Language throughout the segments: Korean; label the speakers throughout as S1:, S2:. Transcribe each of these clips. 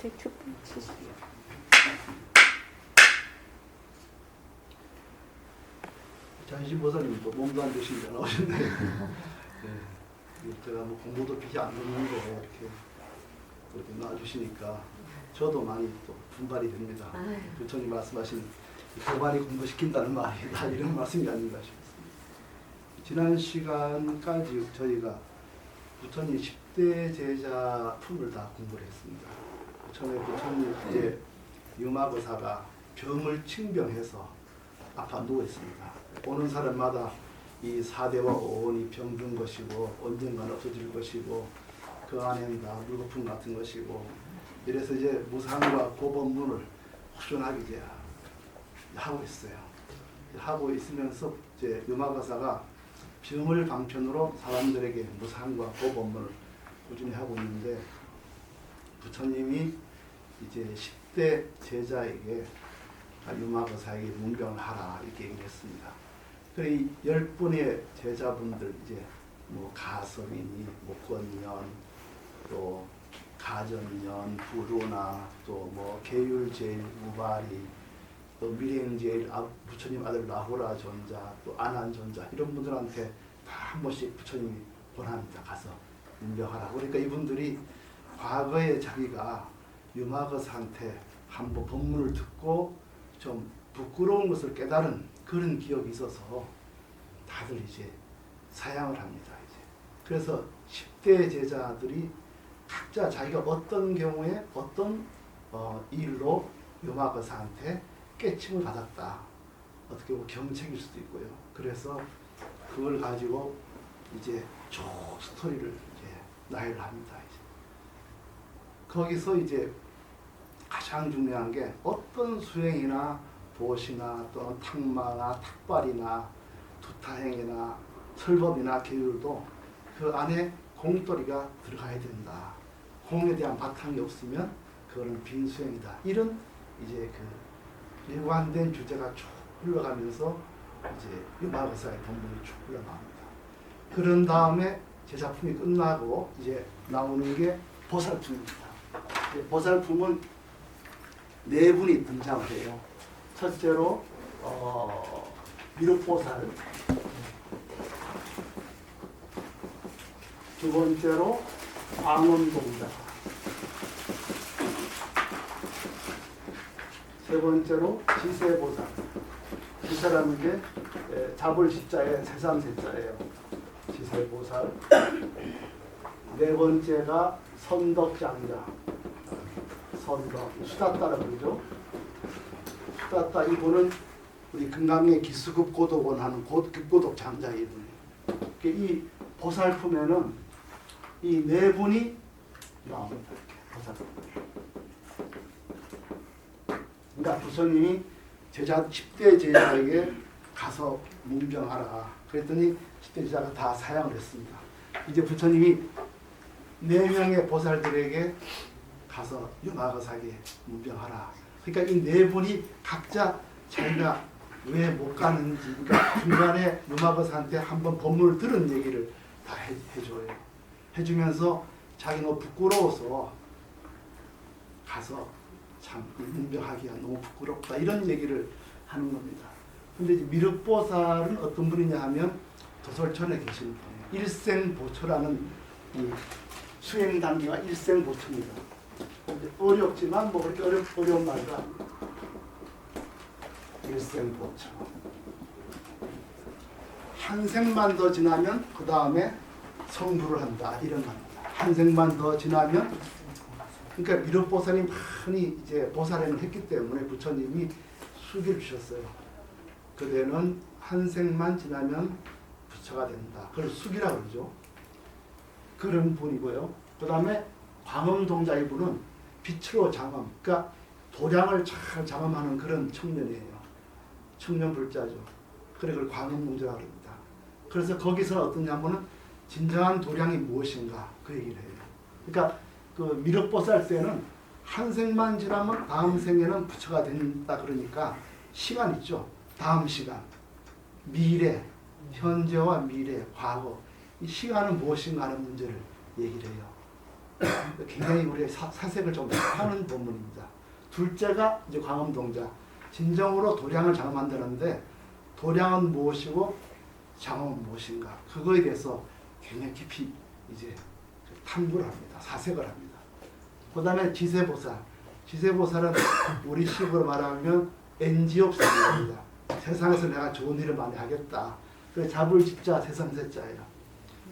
S1: 제 촛불 치시죠.
S2: 장시보살님도 몸도 안 되시니까 나오셨네. 네. 제가 뭐 공부도 비지 안 듣는데 이렇게 놔주시니까 저도 많이 또 분발이 됩니다. 부처님 말씀하신 도반이 공부시킨다는 말이다 이런 말씀이 아닌가 싶습니다. 지난 시간까지 저희가 부처님 10대 제자 품을 다 공부를 했습니다. 처음에 부처님 이제 유마거사가 병을 칭병해서 아파 누워 있습니다. 오는 사람마다 이 사대와 오온이 병든 것이고 언젠간 없어질 것이고 그 안에는 다 물거품 같은 것이고 이래서 이제 무상과 고법문을 꾸준하게 이제 하고 있어요. 하고 있으면서 이제 유마거사가 병을 방편으로 사람들에게 무상과 고법문을 꾸준히 하고 있는데 부처님이 이제 10대 제자에게 유마거사에게 문병을 하라 이렇게 얘기를 했습니다. 그래 10분의 제자분들 이제 뭐 가섭이니 목건년 또 가전년 부루나 또 뭐 계율제일 우바리 또 미행제일 부처님 아들 나호라 전자 또 안한전자 이런 분들한테 다 한 번씩 부처님이 권합니다. 가서 문병하라. 그러니까 이분들이 과거에 자기가 유마거사한테 한번 법문을 듣고 좀 부끄러운 것을 깨달은 그런 기억이 있어서 다들 이제 사양을 합니다. 이제. 그래서 10대 제자들이 각자 자기가 어떤 경우에 어떤 일로 유마거사한테 깨침을 받았다. 어떻게 보면 경책일 수도 있고요. 그래서 그걸 가지고 이제 쭉 스토리를 이제 나열을 합니다. 이제. 거기서 이제 가장 중요한 게 어떤 수행이나 보시나 또는 탁마나 탁발이나 두타행이나 설법이나 계율도 그 안에 공돌이가 들어가야 된다. 공에 대한 바탕이 없으면 그거는 빈수행이다. 이런 이제 그 일관된 주제가 쭉 흘러가면서 이제 유마거사의 본문이 쭉 흘러나옵니다. 그런 다음에 제작품이 끝나고 이제 나오는 게 보살품입니다. 보살품은 네 분이 등장을 해요. 첫째로 미륵보살, 두 번째로 광원동자, 세 번째로 지세보살. 지세라는 게 잡을 시자에 세상 세자예요. 지세보살. 네 번째가 선덕장자. 선덕, 수다따라 그러죠. 수다따 이분은 우리 금강의 기수급고독원 하는 급고독 장자의 이분이에요. 이 보살품에는 이 네 분이 나옵니다. 이렇게 보살품. 그러니까 부처님이 10대 제자에게 가서 문병하라. 그랬더니 10대 제자가 다 사양을 했습니다. 이제 부처님이 4명의 보살들에게 가서 유마거사에게 문병하라. 그러니까 이 네 분이 각자 자기가 왜 못 가는지, 그러니까 중간에 유마거사한테 한번 법문을 들은 얘기를 다 해줘요. 해주면서 자기 너무 부끄러워서 가서 참 문병하기가 너무 부끄럽다 이런 얘기를 하는 겁니다. 근데 이제 미륵보살은 어떤 분이냐 하면 도솔천에 계신 분이에요. 일생보초라는 이 수행 단계가 일생보초입니다. 어렵지만 뭐 그렇게 어려운 말도 아니에요. 일생보초. 한 생만 더 지나면 그 다음에 성불을 한다 이런 말입니다. 한 생만 더 지나면 그러니까 미륵보살이 많이 이제 보살행을 했기 때문에 부처님이 수기를 주셨어요. 그대는 한 생만 지나면 부처가 된다. 그걸 수기라고 그러죠. 그런 분이고요. 그 다음에 광음동자 이분은 빛으로 장엄, 그러니까 도량을 잘 장엄하는 그런 청년이에요. 청년 불자죠. 그래 그걸 광음동자라고 합니다. 그래서 거기서 어떠냐면은 진정한 도량이 무엇인가 그 얘기를 해요. 그러니까 그 미륵보살 때는 한 생만 지나면 다음 생에는 부처가 된다 그러니까 시간 있죠. 다음 시간, 미래, 현재와 미래, 과거 이 시간은 무엇인가 하는 문제를 얘기를 해요. 굉장히 우리의 사색을 좀 하는 본문입니다. 둘째가 이제 광음동자. 진정으로 도량을 잘 만드는데 도량은 무엇이고 장엄은 무엇인가? 그거에 대해서 굉장히 깊이 이제 탐구를 합니다. 사색을 합니다. 그 다음에 지세보살. 지세보살은 우리 식으로 말하면 엔지업사입니다. 세상에서 내가 좋은 일을 많이 하겠다. 그래서 잡을 집자 세상세자예요.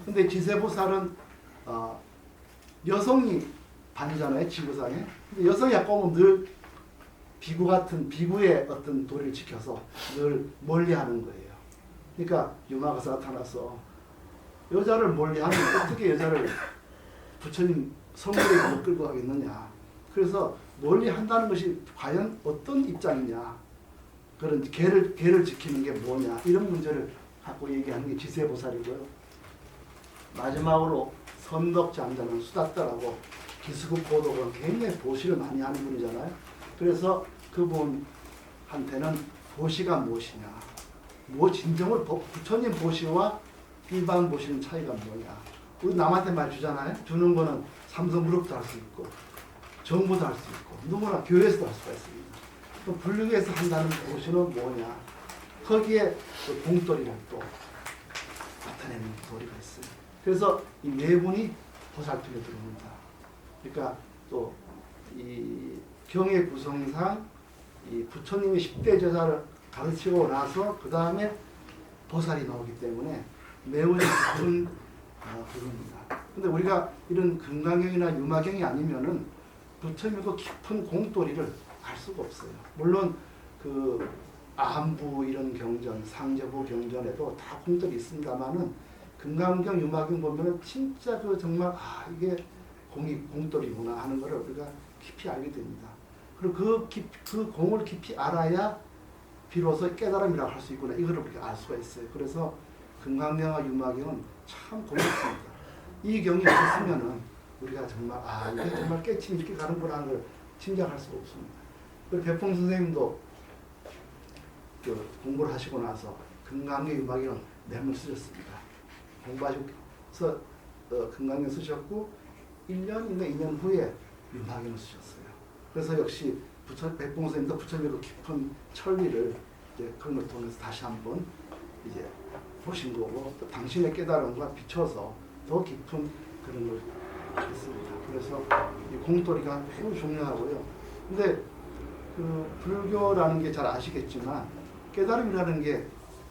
S2: 근데 지세보살은 여성이 반이잖아요. 지구상에. 근데 여성이 아까 보면 늘 비구 같은 비구의 어떤 도리를 지켜서 늘 멀리하는 거예요. 그러니까 유마가사 나타나서 여자를 멀리하면 어떻게 여자를 부처님 성물에 못 끌고 가겠느냐. 그래서 멀리한다는 것이 과연 어떤 입장이냐. 그런 개를 지키는 게 뭐냐. 이런 문제를 갖고 얘기하는 게 지세보살이고요. 마지막으로 선덕장자는 수다따라고 기수국 고독은 굉장히 보시를 많이 하는 분이잖아요. 그래서 그분한테는 보시가 무엇이냐. 진정으로 부처님 보시와 일반 보시는 차이가 뭐냐. 우리 남한테 말 주잖아요. 주는 거는 삼성그룹도 할 수 있고 정부도 할 수 있고 누구나 교회에서도 할 수가 있습니다. 또 불교에서 한다는 보시는 뭐냐. 거기에 또 공돌이를 또 나타내는 도리가 있어요. 그래서 이 네 분이 보살필에 들어옵니다. 그러니까 또 이 경의 구성상 이 부처님이 10대 제자를 가르치고 나서 그 다음에 보살이 나오기 때문에 매우 깊은 부릅니다. 근데 우리가 이런 금강경이나 유마경이 아니면은 부처님의 그 깊은 공돌이를 알 수가 없어요. 물론 그 안부 이런 경전, 상제부 경전에도 다 공돌이 있습니다만은 금강경, 유마경 보면은 진짜 그 정말 이게 공돌이구나 하는 것을 우리가 깊이 알게 됩니다. 그리고 그 공을 깊이 알아야 비로소 깨달음이라고 할 수 있구나. 이거를 우리가 알 수가 있어요. 그래서 금강경과 유마경은 참 고맙습니다. 이 경이 없었으면은 우리가 정말 이게 정말 깨침이 이렇게 가는구나 하는 걸 짐작할 수가 없습니다. 그리고 백봉 선생님도 그 공부를 하시고 나서 금강경, 유마경은 매물 쓰셨습니다. 공부하셔서 금강경 쓰셨고 1년인가 2년 후에 유마경을 쓰셨어요. 그래서 역시 백봉 선생님도 부처님의 깊은 천리를 이제 그런 걸 통해서 다시 한번 이제 보신 거고 또 당신의 깨달음과 비춰서 더 깊은 그런 걸 했습니다. 그래서 이 공돌이가 매우 중요하고요. 근데 그 불교라는 게 잘 아시겠지만 깨달음이라는 게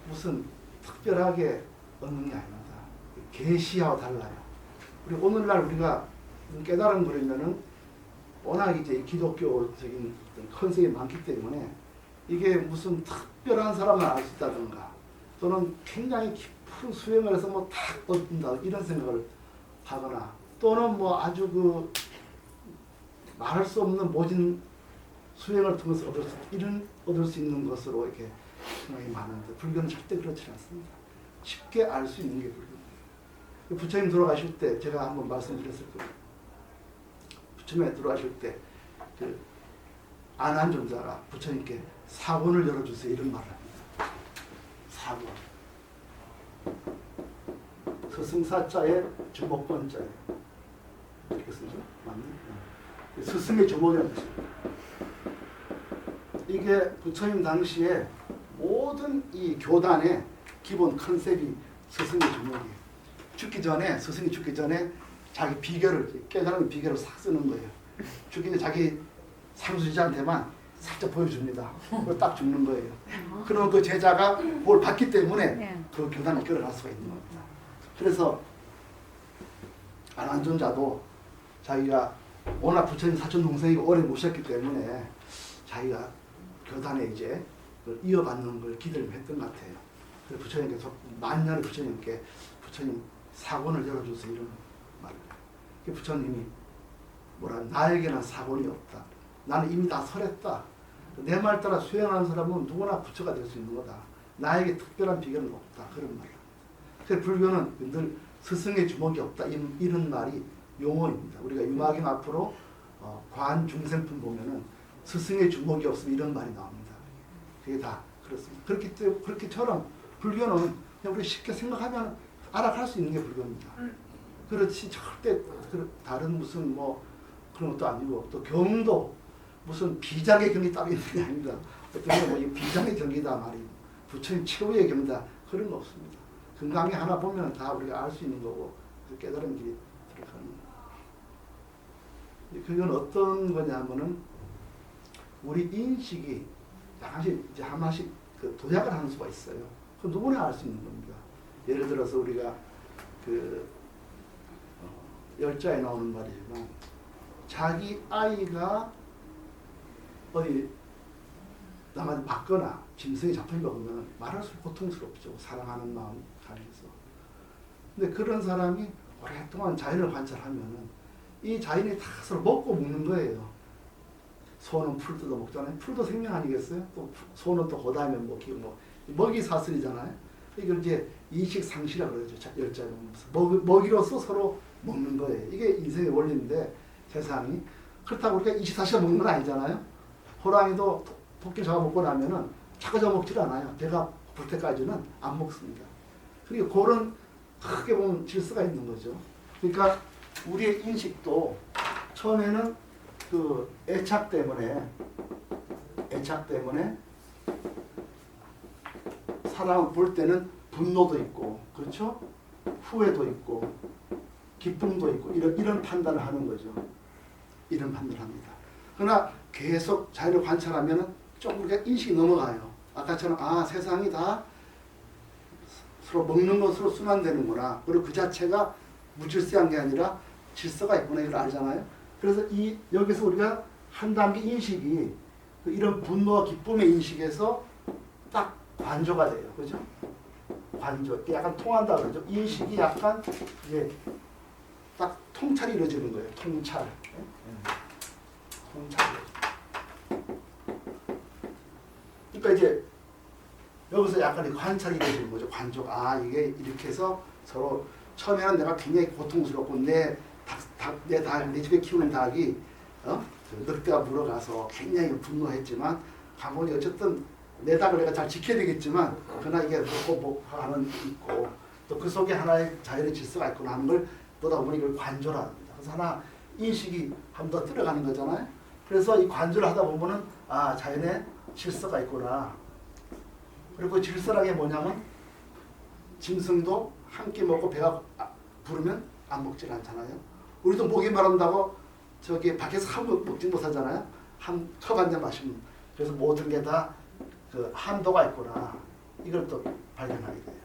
S2: 무슨 특별하게 얻는 게 아닙니다. 계시와 달라요. 우리 오늘날 우리가 깨달음 그러면은 워낙 이제 기독교적인 컨셉이 많기 때문에 이게 무슨 특별한 사람만 알 수 있다든가 또는 굉장히 깊은 수행을 해서 뭐 다 얻는다 이런 생각을 하거나 또는 뭐 아주 그 말할 수 없는 모진 수행을 통해서 얻을 수 있는 것으로 이렇게 생각이 많은데 불교는 절대 그렇지 않습니다. 쉽게 알 수 있는 게 불교입니다. 부처님 돌아가실 때 제가 한번 말씀드렸을 거예요. 부처님이 돌아가실 때 그 안한존자가 부처님께 사본을 열어주세요 이런 말을 합니다. 사본. 스승사자의 주목권자예요. 이렇게 쓰죠? 맞나요? 스승의 주목이라는 뜻입니다. 이게 부처님 당시에 모든 이 교단의 기본 컨셉이 스승의 주목이에요. 스승이 죽기 전에 자기 비결을, 깨달은 비결을 싹 쓰는 거예요. 죽기 전에 자기 상수지자한테만 살짝 보여줍니다. 그걸 딱 죽는 거예요. 그러면 그 제자가 뭘 받기 때문에 그 교단을 끌어갈 수가 있는 겁니다. 그래서 안한존자도 자기가 워낙 부처님 사촌 동생이고 오래 모셨기 때문에 자기가 교단에 이제 이어받는 걸 기대를 했던 것 같아요. 그래서 부처님께서 만년을 부처님께 부처님 사본을 열어주세요 이런 말을 해요. 부처님이 나에게는 사본이 없다. 나는 이미 다 설했다. 내 말 따라 수행하는 사람은 누구나 부처가 될 수 있는 거다. 나에게 특별한 비결은 없다. 그런 말을 합니다. 그래서 불교는 늘 스승의 주목이 없다. 이런 말이 용어입니다. 우리가 유마경 앞으로 관중생품 보면은 스승의 주목이 없으면 이런 말이 나옵니다. 그게 다 그렇습니다. 그렇기처럼 불교는 그냥 우리 쉽게 생각하면 알아갈 수 있는 게 불교입니다. 그렇지 절대 다른 무슨 뭐 그런 것도 아니고 또 경도 무슨 비장의 경이 따로 있는 게 아닙니다. 어떤 뭐 비장의 경이다 말이 부처님 최후의 경이다 그런 거 없습니다. 금강에 하나 보면 다 우리가 알 수 있는 거고 깨달은 길이 들어가는 거예요. 그건 어떤 거냐면은 우리 인식이 약간씩 이제 하나씩 그 도약을 하는 수가 있어요. 그 누구나 알 수 있는 겁니다. 예를 들어서 우리가 그 열자에 나오는 말이지만 자기 아이가 어디 남한테 맞거나 짐승이 잡혀먹으면 말할수록 고통스럽죠. 사랑하는 마음 가면서. 근데 그런 사람이 오랫동안 자연을 관찰하면은 이 자연이 다 서로 먹고 먹는 거예요. 소는 풀 뜯어 먹잖아요. 풀도 생명 아니겠어요? 또 소는 또 그다음에 먹이 사슬이잖아요. 이걸 이제 인식 상실이라고 그러죠. 열자에 보면서 먹이로서 서로 먹는 거예요. 이게 인생의 원리인데 세상이 그렇다고 우리가 24시간 먹는 건 아니잖아요. 호랑이도 토끼 잡아먹고 나면은 자꾸 잡아먹질 않아요. 배가 고플 때까지는 안 먹습니다. 그리고 그런 크게 보면 질서가 있는 거죠. 그러니까 우리의 인식도 처음에는 그 애착 때문에 사람을 볼 때는 분노도 있고, 그렇죠? 후회도 있고, 기쁨도 있고, 이런 판단을 하는 거죠. 이런 판단을 합니다. 그러나 계속 자연을 관찰하면은 조금 우리가 인식이 넘어가요. 아까처럼 아 세상이 다 서로 먹는 것으로 순환되는구나. 그리고 그 자체가 무질서한 게 아니라 질서가 있구나 이걸 알잖아요. 그래서 여기서 우리가 한 단계 인식이 이런 분노와 기쁨의 인식에서 딱 관조가 돼요. 그죠? 관조. 약간 통한다 그러죠. 인식이 약간 이제 딱 통찰이 이루어지는 거예요. 통찰. 통찰. 그러니까 이제 여기서 약간 관찰이 이루어지는 거죠. 관조. 아 이게 이렇게 해서 서로 처음에는 내가 굉장히 고통스럽고 내 집에 키우는 닭이 늑대가 물어가서 굉장히 분노했지만 가보니 어쨌든 내 닭을 내가 잘 지켜야 되겠지만 그러나 이게 먹고 하는 있고 또 그 속에 하나의 자연의 질서가 있구나 하는 걸 보다 보니 이걸 관조라 합니다. 그래서 하나 인식이 한 번 더 들어가는 거잖아요. 그래서 이 관조를 하다 보면은 아 자연의 질서가 있구나. 그리고 그 질서라는 게 뭐냐면 짐승도 한 끼 먹고 배가 부르면 안 먹질 않잖아요. 우리도 목이 마른다고 저기 밖에서 한 먹지 못하잖아요. 한 컵 한 잔 마시면. 그래서 모든 게 다 그 한도가 있구나. 이걸 또 발견하게 돼요.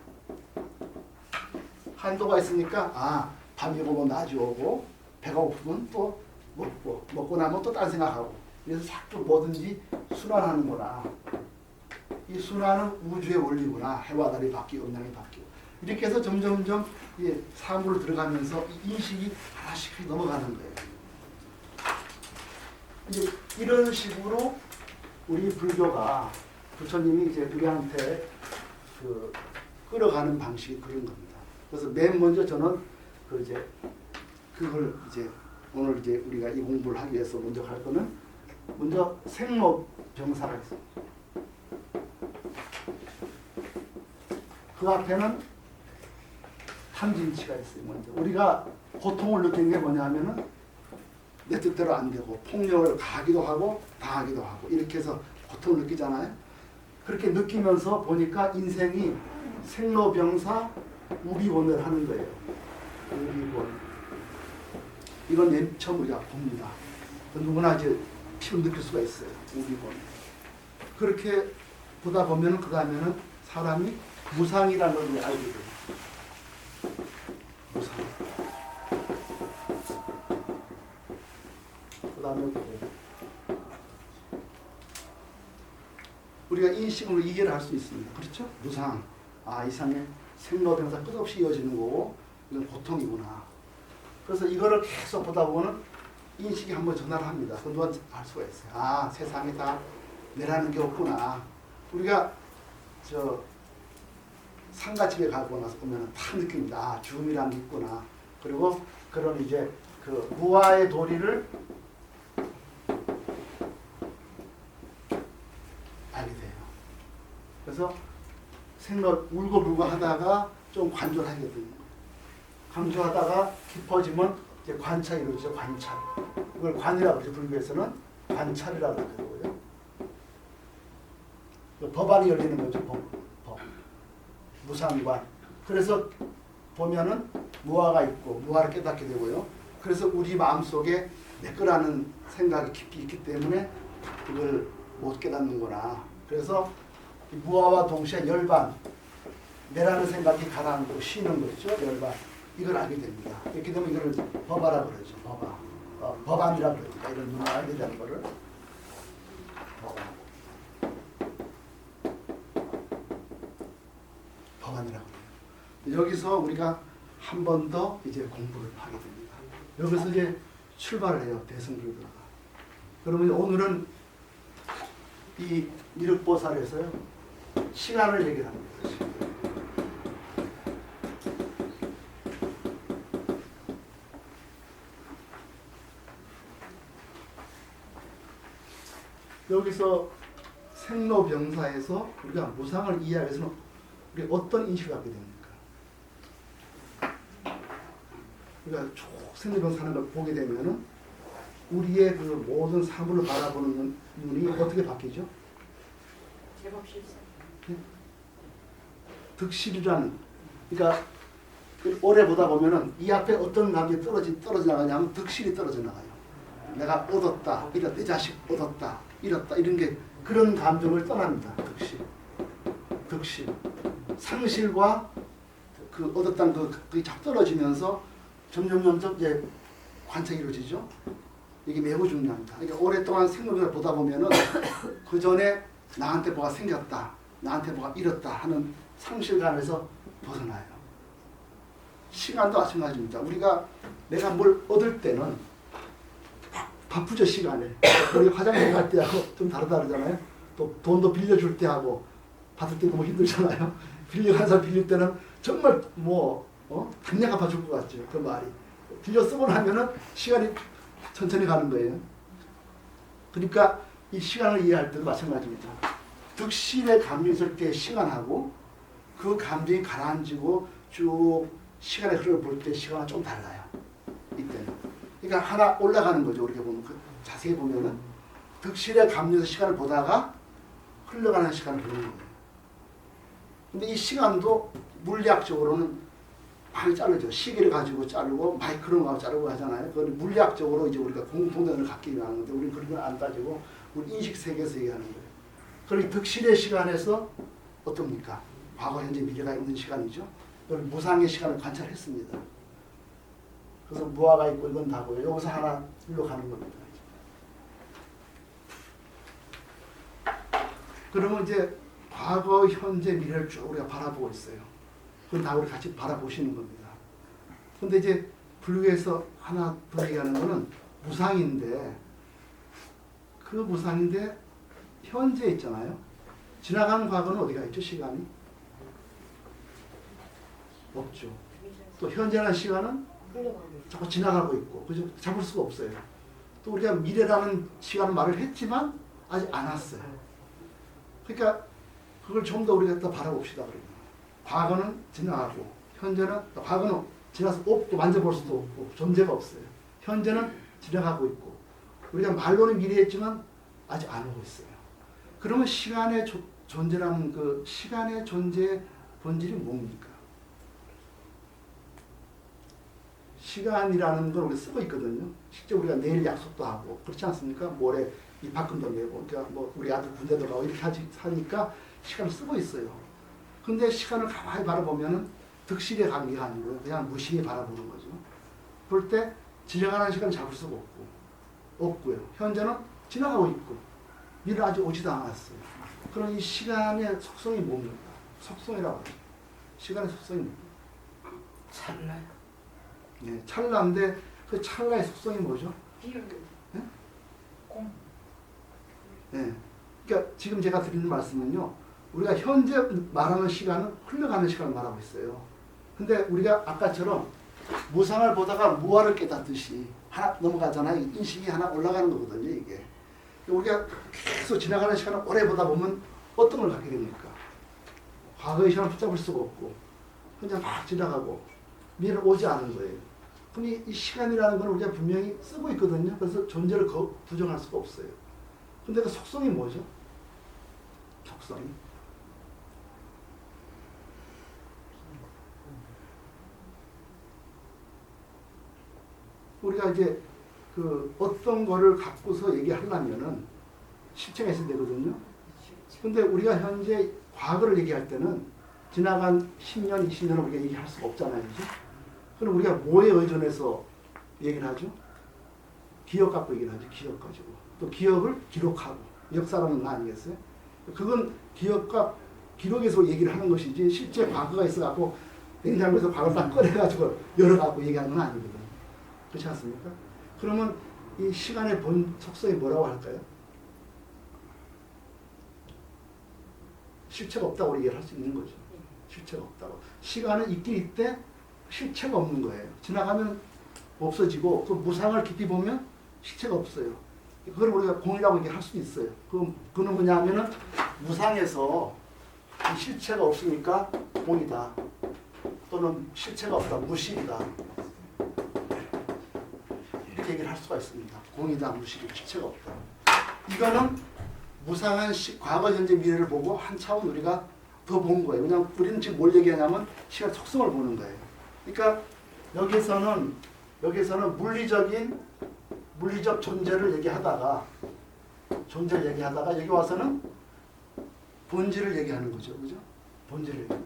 S2: 한도가 있으니까 아 밤이 오면 낮이 오고 배가 고프면 또 먹고 나면 또 딴 생각하고 그래서 자꾸 뭐든지 순환하는구나. 이 순환은 우주의 원리구나. 해와 달이 바뀌고 음양이 바뀌고 이렇게 해서 점점점 사물로 들어가면서 이 인식이 하나씩 넘어가는 거예요. 이제 이런 식으로 우리 불교가 부처님이 이제 우리한테 끌어가는 방식이 그런 겁니다. 그래서 맨 먼저 저는 그걸 이제 오늘 이제 우리가 이 공부를 하기 위해서 먼저 할 거는 먼저 생로병사가 있습니다. 그 앞에는 탐진치가 있어요. 먼저 우리가 고통을 느끼는 게 뭐냐면은 내 뜻대로 안 되고 폭력을 가하기도 하고 당하기도 하고 이렇게 해서 고통을 느끼잖아요. 그렇게 느끼면서 보니까 인생이 생로병사 우비원을 하는 거예요. 우비원. 이건 맨 처음 우리가 봅니다. 누구나 이제 피로 느낄 수가 있어요. 우비원. 그렇게 보다 보면은 그 다음에는 사람이 무상이라는 걸 알게 돼요. 무상. 그 다음에 우리가 인식으로 이해를 할 수 있습니다. 그렇죠? 무상. 아, 이상의 생로병사 끝없이 이어지는 거고 이건 고통이구나. 그래서 이거를 계속 보다 보면 인식이 한번 전화를 합니다. 그동안 알 수가 있어요. 아, 세상에 다 내라는 게 없구나. 우리가 상가집에 가고 나서 보면 다 느낍니다. 아, 죽음이라는 게 있구나. 그리고 그런 이제 그 무아의 도리를 알게 돼요. 그래서 울고불고 하다가 좀 관절하게 되는 거예요. 강조하다가 깊어지면 이제 관찰이 이루어지죠. 관찰. 이걸 관이라고 그러죠. 불교에서는 관찰이라고 그러고요. 법안이 열리는 거죠. 법. 무상관. 그래서 보면은 무아가 있고 무아를 깨닫게 되고요. 그래서 우리 마음속에 내 거라는 생각이 깊이 있기 때문에 그걸 못 깨닫는구나. 그래서 무아와 동시에 열반, 내라는 생각이 가라앉고 쉬는 거죠. 열반. 이걸 알게 됩니다. 이렇게 되면 이걸 법아라고 그러죠. 법안이라고 그러니까 이런 문을 알게 되는 거를 법안이라고 해요. 여기서 우리가 한 번 더 이제 공부를 하게 됩니다. 여기서 이제 출발을 해요. 대승불교가. 그러면 오늘은 이 미륵보살에서요. 시간을 얘기를 합니다. 여기서 생로병사에서 우리가 무상을 이해하기 위해서는 우리 어떤 인식을 갖게 됩니까? 우리가 쭉 생로병사 하는 걸 보게 되면은 우리의 그 모든 사물을 바라보는 눈이 어떻게 바뀌죠?
S1: 제법 실수.
S2: 득실이라는, 그러니까 오래 보다 보면은 이 앞에 어떤 감정이 떨어져 나가냐면 득실이 떨어져 나가요. 내가 얻었다, 내 자식 얻었다, 잃었다, 이런 게 그런 감정을 떠납니다. 득실. 상실과 그 얻었다는 그게 쫙 떨어지면서 점점 이제 관찰이 이루어지죠. 이게 매우 중요합니다. 그러니까 오랫동안 생각을 보다 보면은 그 전에 나한테 뭐가 생겼다, 나한테 뭐가 잃었다 하는 상실감에서 벗어나요. 시간도 마찬가지입니다. 우리가 내가 뭘 얻을 때는 바쁘죠, 시간에. 우리 화장실 갈 때하고 좀 다르잖아요. 또 돈도 빌려줄 때하고 받을 때 너무 힘들잖아요. 빌려가서 빌릴 때는 정말 당장 갚아줄 것 같죠. 그 말이. 빌려 쓰고 나면은 시간이 천천히 가는 거예요. 그러니까 이 시간을 이해할 때도 마찬가지입니다. 득실의 감정이 있을 때 시간하고 그 감정이 가라앉고 쭉 시간의 흐름을 볼 때 시간은 좀 달라요. 이때는. 그러니까 하나 올라가는 거죠. 우리가 보면 자세히 보면은 득실의 감정에서 시간을 보다가 흘러가는 시간을 보는 거예요. 근데 이 시간도 물리학적으로는 많이 자르죠. 시계를 가지고 자르고 마이크로를 가지고 자르고 하잖아요. 그건 물리학적으로 이제 우리가 공통점을 갖기 위한 건데 우리는 그런 걸 안 따지고 우리 인식 세계에서 얘기하는 거예요. 그리고 득실의 시간에서 어떻습니까? 과거, 현재, 미래가 있는 시간이죠. 그걸 무상의 시간을 관찰했습니다. 그래서 무아가 있고 이건 다고요. 여기서 하나 일로 가는 겁니다. 그러면 이제 과거, 현재, 미래를 쭉 우리가 바라보고 있어요. 그건 다 우리 같이 바라보시는 겁니다. 근데 이제 불교에서 하나 더 얘기하는 거는 무상인데, 그 무상인데 현재 있잖아요. 지나가는 과거는 어디가 있죠? 시간이? 없죠. 또 현재라는 시간은 자꾸 지나가고 있고, 그죠? 잡을 수가 없어요. 또 우리가 미래라는 시간을 말을 했지만 아직 안 왔어요. 그러니까 그걸 좀 더 우리가 더 바라봅시다. 그러면. 과거는 지나가고, 현재는, 과거는 지나서 없고 만져볼 수도 없고 존재가 없어요. 현재는 지나가고 있고, 우리가 말로는 미래했지만 아직 안 오고 있어요. 그러면 시간의 존재라는 그 시간의 존재의 본질이 뭡니까? 시간이라는 걸 우리 쓰고 있거든요. 실제 우리가 내일 약속도 하고 그렇지 않습니까? 모레 입학금도 내고, 그러니까 뭐 우리 아들 군대도 가고 이렇게 하니까 시간을 쓰고 있어요. 근데 시간을 가만히 바라보면은 득실의 관계가 아니고요. 그냥 무심히 바라보는 거죠. 볼 때 지나가는 시간을 잡을 수가 없고요. 현재는 지나가고 있고, 미래는 아직 오지도 않았어요. 그럼 이 시간의 속성이 뭡니까? 속성이라고 하죠. 시간의 속성이 뭡니까?
S1: 찰나요.
S2: 네, 찰나인데 그 찰나의 속성이 뭐죠?
S1: 비율.
S2: 네?
S1: 공.
S2: 네. 그러니까 지금 제가 드리는 말씀은요. 우리가 현재 말하는 시간은 흘러가는 시간을 말하고 있어요. 근데 우리가 아까처럼 무상을 보다가 무아를 깨닫듯이 하나 넘어가잖아요. 인식이 하나 올라가는 거거든요, 이게. 우리가 계속 지나가는 시간을 오래 보다 보면 어떤 걸 갖게 됩니까? 과거의 시간을 붙잡을 수가 없고, 현재 막 지나가고, 미래는 오지 않은 거예요. 그럼 이 시간이라는 걸 우리가 분명히 쓰고 있거든요. 그래서 존재를 부정할 수가 없어요. 근데 그 속성이 뭐죠? 속성이. 우리가 이제 그 어떤 거를 갖고서 얘기하려면은 실체가 있어야 되거든요. 근데 우리가 현재 과거를 얘기할 때는 지나간 10년, 20년을 우리가 얘기할 수가 없잖아요. 그죠? 그럼 우리가 뭐에 의존해서 얘기를 하죠? 기억 갖고 얘기를 하죠. 기억 가지고. 또 기억을 기록하고. 역사라는 거 아니겠어요? 그건 기억과 기록에서 얘기를 하는 것이지 실제 과거가 있어갖고 냉장고에서 밥을 딱 꺼내가지고 열어갖고 얘기하는 건 아니거든요. 그렇지 않습니까? 그러면 이 시간의 본 속성이 뭐라고 할까요? 실체가 없다고 얘기를 할 수 있는 거죠. 실체가 없다고. 시간은 있긴 있대 실체가 없는 거예요. 지나가면 없어지고 그 무상을 깊이 보면 실체가 없어요. 그걸 우리가 공이라고 얘기할 수 있어요. 그는 뭐냐 하면은 무상에서 실체가 없으니까 공이다. 또는 실체가 없다. 무실이다. 이렇게 얘기를 할 수가 있습니다. 공이다. 무실이다. 실체가 없다. 이거는 무상한 과거, 현재, 미래를 보고 한 차원 우리가 더 본 거예요. 그냥 우리는 지금 뭘 얘기하냐면 시간 속성을 보는 거예요. 그러니까 여기서는 물리적 존재를 얘기하다가 여기 와서는 본질을 얘기하는 거죠. 그죠? 본질을 얘기하는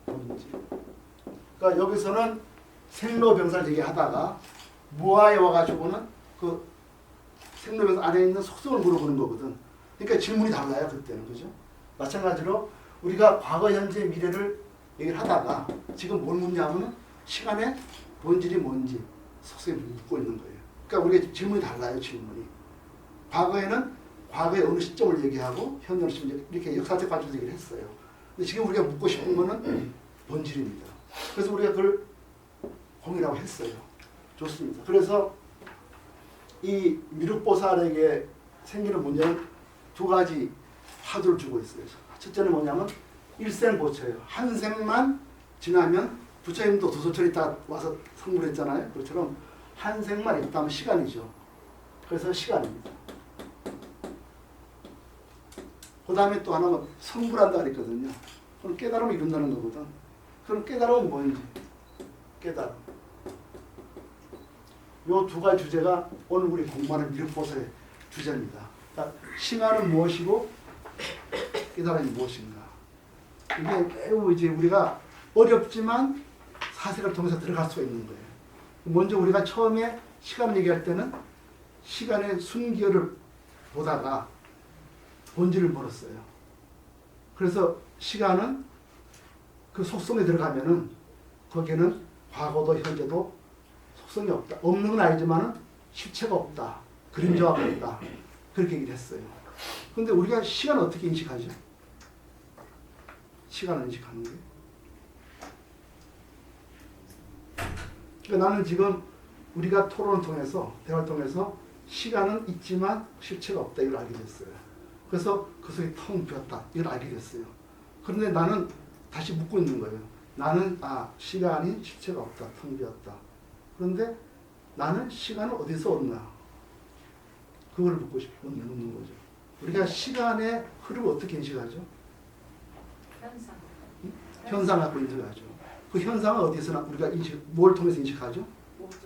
S2: 본질. 그러니까 여기서는 생로병사를 얘기하다가 무아에 와가지고는 그 생로병사 안에 있는 속성을 물어보는 거거든. 그러니까 질문이 달라요. 그때는. 그죠? 마찬가지로 우리가 과거, 현재, 미래를 얘기를 하다가 지금 뭘 묻냐면 시간의 본질이 뭔지 속성에 묻고 있는 거예요. 그러니까 우리가 질문이 달라요. 질문이. 과거에는 과거의 어느 시점을 얘기하고 현재 어느 시점 이렇게 역사적 관점에서 얘기를 했어요. 근데 지금 우리가 묻고 싶은 거는 본질입니다. 그래서 우리가 그걸 공이라고 했어요. 좋습니다. 그래서 이 미륵보살에게 생기는 문제는 두 가지 화두를 주고 있어요. 첫째는 뭐냐면 일생보처예요. 한 생만 지나면 부처님도 도소철 있다 와서 성불했잖아요. 그처럼 한 생만 있다면 시간이죠. 그래서 시간입니다. 그 다음에 또 하나는 성불한다 그랬거든요. 그럼 깨달음을 이룬다는 거거든. 그럼 깨달음은 뭔지. 깨달음. 요 두 가지 주제가 오늘 우리 공부하는 미륵보살의 주제입니다. 그러니까 시간은 무엇이고 깨달음이 무엇인가. 이게 매우 이제 우리가 어렵지만 사색을 통해서 들어갈 수가 있는 거예요. 먼저 우리가 처음에 시간을 얘기할 때는 시간의 순기열을 보다가 본질을 물었어요. 그래서 시간은 그 속성에 들어가면은 거기에는 과거도 현재도 속성이 없다. 없는 건 아니지만은 실체가 없다. 그림자가 없다. 그렇게 얘기를 했어요. 그런데 우리가 시간을 어떻게 인식하죠? 시간을 인식하는 게. 그러니까 나는 지금 우리가 토론을 통해서 대화를 통해서 시간은 있지만 실체가 없다 이걸 알게 됐어요. 그래서 그 속에 텅 비었다 이걸 알게 됐어요. 그런데 나는 다시 묻고 있는 거예요. 나는 시간이 실체가 없다 텅 비었다. 그런데 나는 시간을 어디서 얻나? 그걸 묻는 거죠. 우리가 시간의 흐름을 어떻게 인식하죠? 현상 갖고 인식하죠. 그 현상은 어디서 우리가 뭘 통해서 인식하죠?
S1: 모습.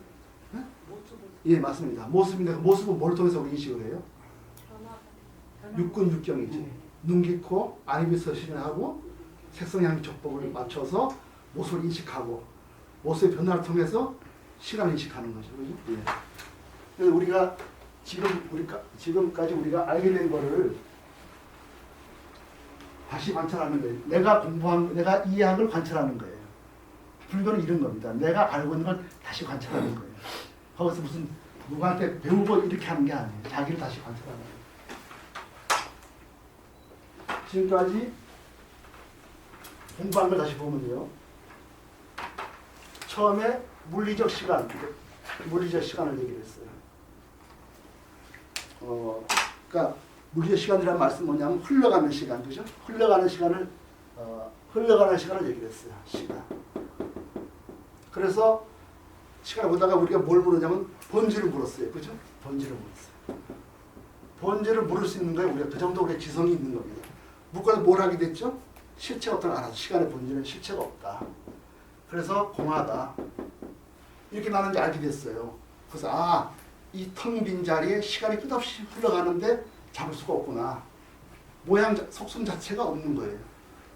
S2: 네?
S1: 모습을.
S2: 예, 맞습니다. 모습인데 그 모습은 뭘 통해서 우리 인식을 해요? 육군 육경이지. 눈, 귀, 코, 안입이 서신하고 색성향 족법을 맞춰서 모습을 인식하고 모습의 변화를 통해서 시간을 인식하는 거죠. 그죠? 예. 그래서 우리가 지금까지 우리가 알게 된 거를 다시 관찰하는 거예요. 내가 이해한 걸 관찰하는 거예요. 불교는 이런 겁니다. 내가 알고 있는 걸 다시 관찰하는 거예요. 거기서 무슨 누구한테 배우고 이렇게 하는 게 아니에요. 자기를 다시 관찰하는 거예요. 지금까지 공부한 걸 다시 보면요. 처음에 물리적 시간을 얘기를 했어요. 그러니까 물리적 시간이라는 말씀은 뭐냐면 흘러가는 시간, 그죠? 흘러가는 시간을 얘기를 했어요. 시간. 그래서 시간을 보다가 우리가 뭘 물었냐면 본질을 물었어요. 그죠? 본질을 물었어요. 본질을 물을 수 있는 거예요. 우리가 그 정도 우리의 지성이 있는 겁니다. 묻고서 뭘 하게 됐죠? 실체가 어떤 알아서 시간의 본질은 실체가 없다. 그래서 공하다. 이렇게 나는 게 알게 됐어요. 그래서 이 텅 빈 자리에 시간이 끝없이 흘러가는데 잡을 수가 없구나. 모양 속성 자체가 없는 거예요.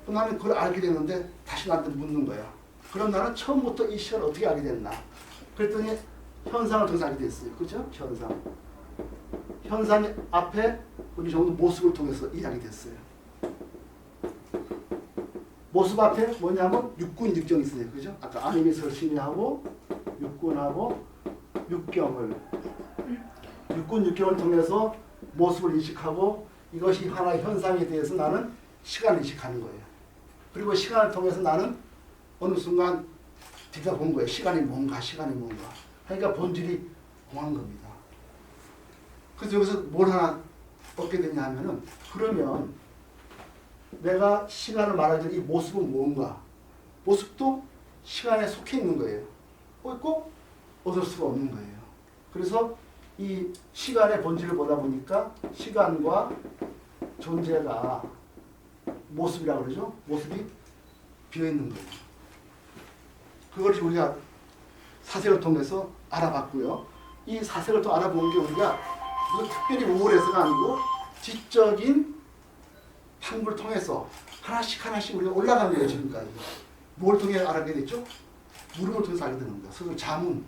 S2: 나는 그걸 알게 됐는데 다시 나한테 묻는 거야. 그럼 나는 처음부터 이 시간을 어떻게 알게 됐나? 그랬더니 현상을 통해서 알게 됐어요. 그죠? 현상. 현상 앞에 우리 정도 모습을 통해서 이해하게 됐어요. 모습 앞에 뭐냐면 육군 육경이 있어요. 그죠? 아까 안임에서 심의하고 육군하고 육경을 육군 육경을 통해서 모습을 인식하고 이것이 하나의 현상에 대해서 나는 시간을 인식하는 거예요. 그리고 시간을 통해서 나는 어느 순간 뒤져본 거예요. 시간이 뭔가. 그러니까 본질이 공한 겁니다. 그래서 여기서 뭘 하나 얻게 되냐 하면은 그러면 내가 시간을 말하기 전에 이 모습은 뭔가? 모습도 시간에 속해 있는 거예요. 있고 얻을 수가 없는 거예요. 그래서 이 시간의 본질을 보다 보니까 시간과 존재가 모습이라고 그러죠. 모습이 비어있는 거예요. 그걸 우리가 사색을 통해서 알아봤고요. 이 사색을 또 알아본 게 우리가 무슨 특별히 우월해서가 아니고 지적인 탐구를 통해서 하나씩 우리가 올라간 거예요. 지금까지. 뭘 통해 알게 됐죠? 물음을 통해서 알게 되는 겁니다. 스스로 자문,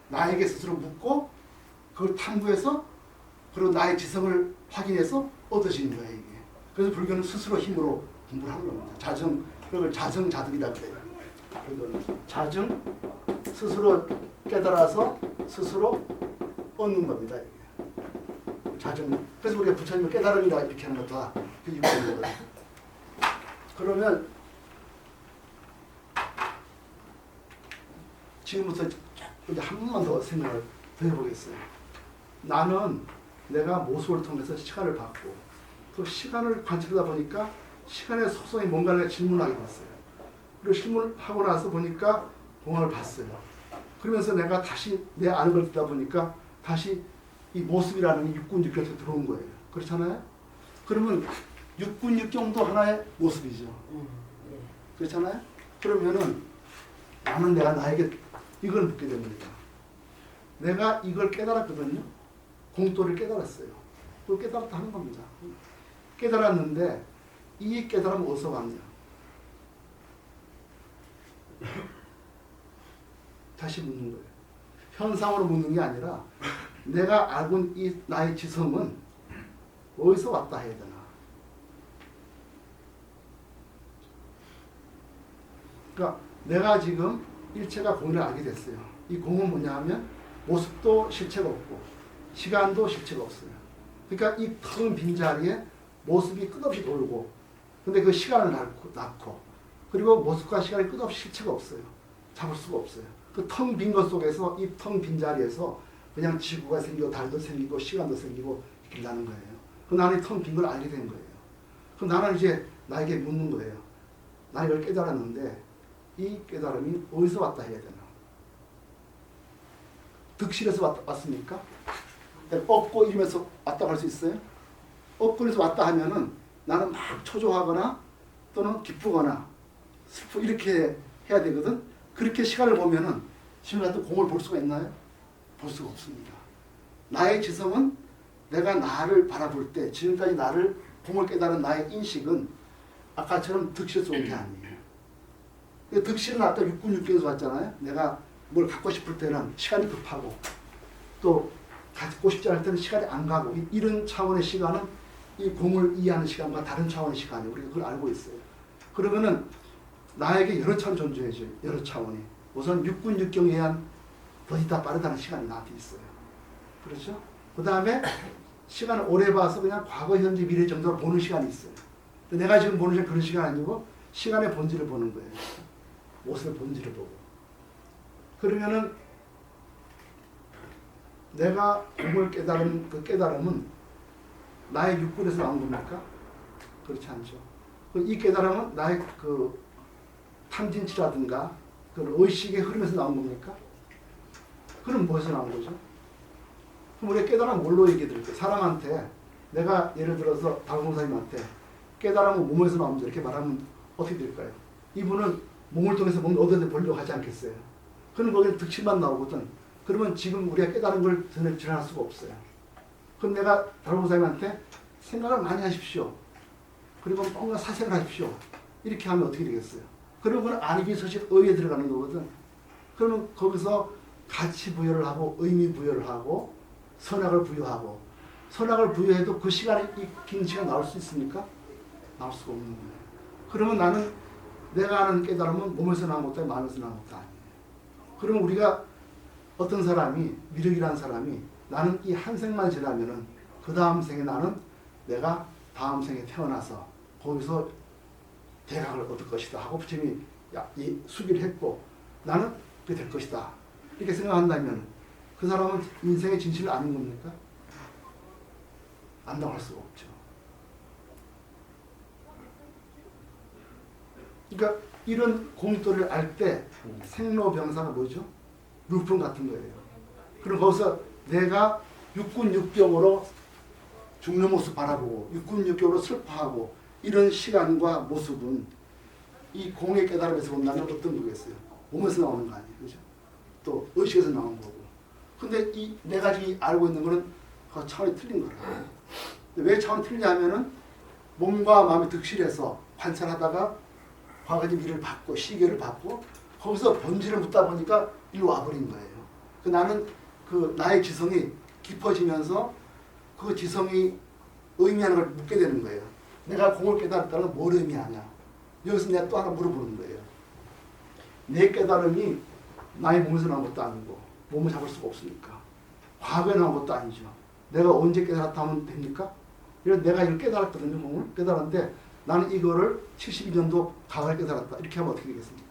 S2: 나에게 스스로 묻고 그걸 탐구해서 그리고 나의 지성을 확인해서 얻어지는 거예요. 이게. 그래서 불교는 스스로 힘으로 공부를 하는 겁니다. 자정, 그걸 자정자득이라고 해요. 자정, 스스로 깨달아서 스스로 얻는 겁니다. 이게. 자정. 그래서 우리가 부처님을 깨달음이라 이렇게 하는 것도 그 이유가 있는 거예요. 그러면 지금부터 이제 한 번만 더 생각을 더 해보겠어요. 나는 내가 모습을 통해서 시간을 봤고 또 시간을 관찰하다 보니까 시간의 속성이 뭔가를 질문하게 됐어요. 그리고 질문하고 나서 보니까 공학을 봤어요. 그러면서 내가 다시 내 아는 걸 듣다 보니까 다시 이 모습이라는 육군 육경에 들어온 거예요. 그렇잖아요? 그러면 육군 육경도 하나의 모습이죠. 그렇잖아요? 그러면은 나는 내가 나에게 이걸 묻게 됩니다. 내가 이걸 깨달았거든요. 공도를 깨달았어요. 그걸 깨달았다 하는 겁니다. 깨달았는데 이 깨달음은 어디서 왔냐? 다시 묻는 거예요. 현상으로 묻는 게 아니라 내가 알고 있는 이 나의 지성은 어디서 왔다 해야 되나? 그러니까 내가 지금 일체가 공을 알게 됐어요. 이 공은 뭐냐 하면 모습도 실체가 없고 시간도 실체가 없어요. 그러니까 이 텅 빈 자리에 모습이 끝없이 돌고 근데 그 시간을 낳고 그리고 모습과 시간이 끝없이 실체가 없어요. 잡을 수가 없어요. 그 텅 빈 것 속에서 이 텅 빈 자리에서 그냥 지구가 생기고 달도 생기고 시간도 생기고 이렇게 나는 거예요. 그 나는 텅 빈 걸 알게 된 거예요. 그럼 나는 이제 나에게 묻는 거예요. 나 이걸 깨달았는데 이 깨달음이 어디서 왔다 해야 되나? 득실에서 왔습니까? 없고 이러면서 왔다 갈 수 있어요? 없고 이래서 왔다 하면은 나는 막 초조하거나 또는 기쁘거나 슬프 이렇게 해야 되거든. 그렇게 시간을 보면은 지금 같은 공을 볼 수가 있나요? 볼 수가 없습니다. 나의 지성은 내가 나를 바라볼 때 지금까지 나를 공을 깨달은 나의 인식은 아까처럼 득실에서 온 게 아니에요. 득실은 아까 육군 육경에서 왔잖아요. 내가 뭘 갖고 싶을 때는 시간이 급하고 또 갖고 싶지 않을 때는 시간이 안 가고 이런 차원의 시간은 이 공을 이해하는 시간과 다른 차원의 시간이에요. 우리가 그걸 알고 있어요. 그러면은 나에게 여러 차원 존재해줘요. 여러 차원이. 우선 육군 육경에 의한 더디다 빠르다는 시간이 나한테 있어요. 그렇죠? 그 다음에 시간을 오래 봐서 그냥 과거, 현재, 미래 정도로 보는 시간이 있어요. 내가 지금 보는 시간 그런 시간 아니고 시간의 본질을 보는 거예요. 모습의 본질을 보고. 그러면은 내가 공을 깨달은 그 깨달음은 나의 육군에서 나온 겁니까? 그렇지 않죠. 이 깨달음은 나의 그 탐진치라든가 그 의식의 흐름에서 나온 겁니까? 그럼 뭐에서 나온 거죠? 그럼 우리가 깨달음 뭘로 얘기해 드릴까요? 사람한테 내가 예를 들어서 달공사님한테 깨달음은 몸에서 나옵니다 이렇게 말하면 어떻게 될까요? 이분은 몸을 통해서 뭔가 얻어내 보려고 하지 않겠어요? 그럼 거기에 득실만 나오거든. 그러면 지금 우리가 깨달은 걸 전할 수가 없어요. 그럼 내가 달공사님한테 생각을 많이 하십시오. 그리고 뭔가 사색을 하십시오. 이렇게 하면 어떻게 되겠어요? 그러면 그건 아니비서식 의에 들어가는 거거든. 그러면 거기서 가치 부여를 하고 의미 부여를 하고 선악을 부여하고 선악을 부여해도 그 시간에 이 긴 시간 나올 수 있습니까? 나올 수가 없는 거예요. 그러면 나는 내가 아는 깨달음은 몸에서 나온 것도 아니고 마음에서 나온 것도 아니에요. 그러면 우리가 어떤 사람이 미륵이라는 사람이 나는 이 한 생만 지나면은 그 다음 생에 나는 내가 다음 생에 태어나서 거기서 대각을 얻을 것이다 하고 부처님이 이 수기를 했고 나는 그게 될 것이다 이렇게 생각한다면 그 사람은 인생의 진실을 아는 겁니까? 안다고 할 수가 없죠. 그러니까 이런 공도를 알 때 생로병사가 뭐죠? 물품 같은 거예요. 그럼 거기서 내가 육군육경으로 죽는 모습 바라보고 육군육경으로 슬퍼하고 이런 시간과 모습은 이 공의 깨달음에서 본다면 어떤 거겠어요? 몸에서 나오는 거 아니에요. 그죠? 또 의식에서 나오는 거고. 근데 이 네 가지 알고 있는 거는 그 차원이 틀린 거라고. 왜 차원이 틀리냐면은 몸과 마음이 득실해서 관찰하다가 과거의 미를 받고 시계를 받고 거기서 본질을 묻다 보니까 일로 와버린 거예요. 나는 그 나의 지성이 깊어지면서 그 지성이 의미하는 걸 묻게 되는 거예요. 내가 공을 깨달았다는 건 뭘 의미하냐. 여기서 내가 또 하나 물어보는 거예요. 내 깨달음이 나의 몸에서 나온 것도 아니고 몸을 잡을 수가 없으니까. 과거에 나온 것도 아니죠. 내가 언제 깨달았다 하면 됩니까? 내가 이걸 깨달았거든요. 공을 깨달았는데 나는 이거를 72년도 과거에 깨달았다. 이렇게 하면 어떻게 되겠습니까?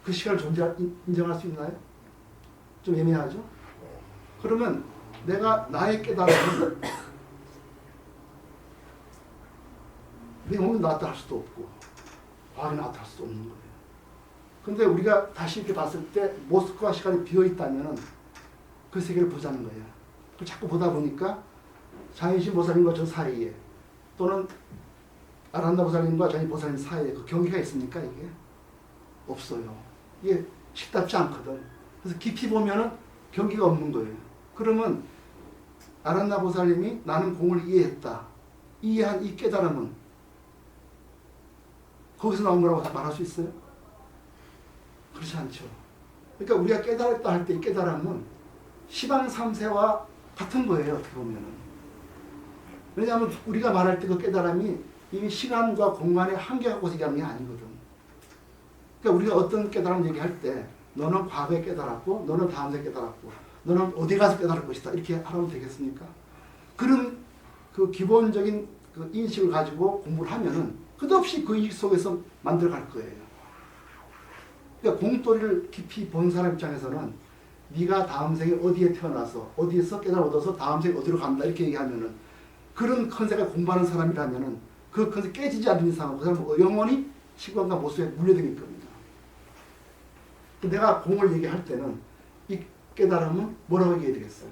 S2: 그 시간을 인정할 수 있나요? 좀 애매하죠? 그러면 내가 나의 깨달음을 내 몸이 나왔다 할 수도 없고 과거에 나왔다 할 수도 없는 거예요. 근데 우리가 다시 이렇게 봤을 때 모습과 시간이 비어있다면 그 세계를 보자는 거예요. 자꾸 보다 보니까 장인신 보살님과 저 사이에 또는 아란다 보살님과 장인 보살님 사이에 그 경계가 있습니까? 이게? 없어요. 이게 식답지 않거든. 그래서 깊이 보면은 경계가 없는 거예요. 그러면 아란다 보살님이 나는 공을 이해했다. 이해한 이 깨달음은 거기서 나온 거라고 말할 수 있어요? 그렇지 않죠. 그러니까 우리가 깨달았다 할 때 이 깨달음은 시방 3세와 같은 거예요. 어떻게 보면은. 왜냐하면 우리가 말할 때 그 깨달음이 이미 시간과 공간의 한계가 갖고 얘기하는 게 아니거든. 그러니까 우리가 어떤 깨달음 얘기할 때 너는 과거에 깨달았고 너는 다음에 깨달았고 너는 어디 가서 깨달을 것이다 이렇게 하면 되겠습니까? 그런 그 기본적인 그 인식을 가지고 공부를 하면은 끝없이 그 인식 속에서 만들어갈 거예요. 그러니까 공돌이를 깊이 본 사람 입장에서는 네가 다음 생에 어디에 태어나서 어디에서 깨달음 얻어서 다음 생에 어디로 간다 이렇게 얘기하면은 그런 컨셉을 공부하는 사람이라면은 그 컨셉 깨지지 않는 이상은 그 사람은 영원히 시간과 모습에 물려드릴 겁니다. 내가 공을 얘기할 때는 이 깨달음은 뭐라고 얘기해야 되겠어요?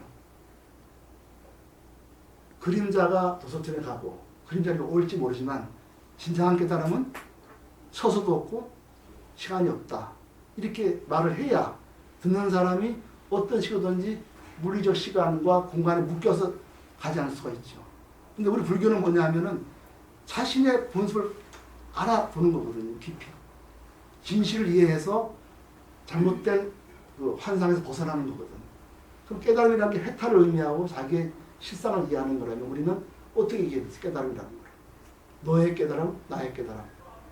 S2: 그림자가 도서전에 가고 그림자가 올지 모르지만 진정한 깨달음은 서서도 없고 시간이 없다. 이렇게 말을 해야 듣는 사람이 어떤 식으로든지 물리적 시간과 공간에 묶여서 가지 않을 수가 있죠. 근데 우리 불교는 뭐냐 하면은 자신의 본습을 알아보는 거거든요. 깊이. 진실을 이해해서 잘못된 그 환상에서 벗어나는 거거든. 그럼 깨달음이라는 게 해탈을 의미하고 자기의 실상을 이해하는 거라면 우리는 어떻게 이해해요? 깨달음이라는 걸. 너의 깨달음, 나의 깨달음,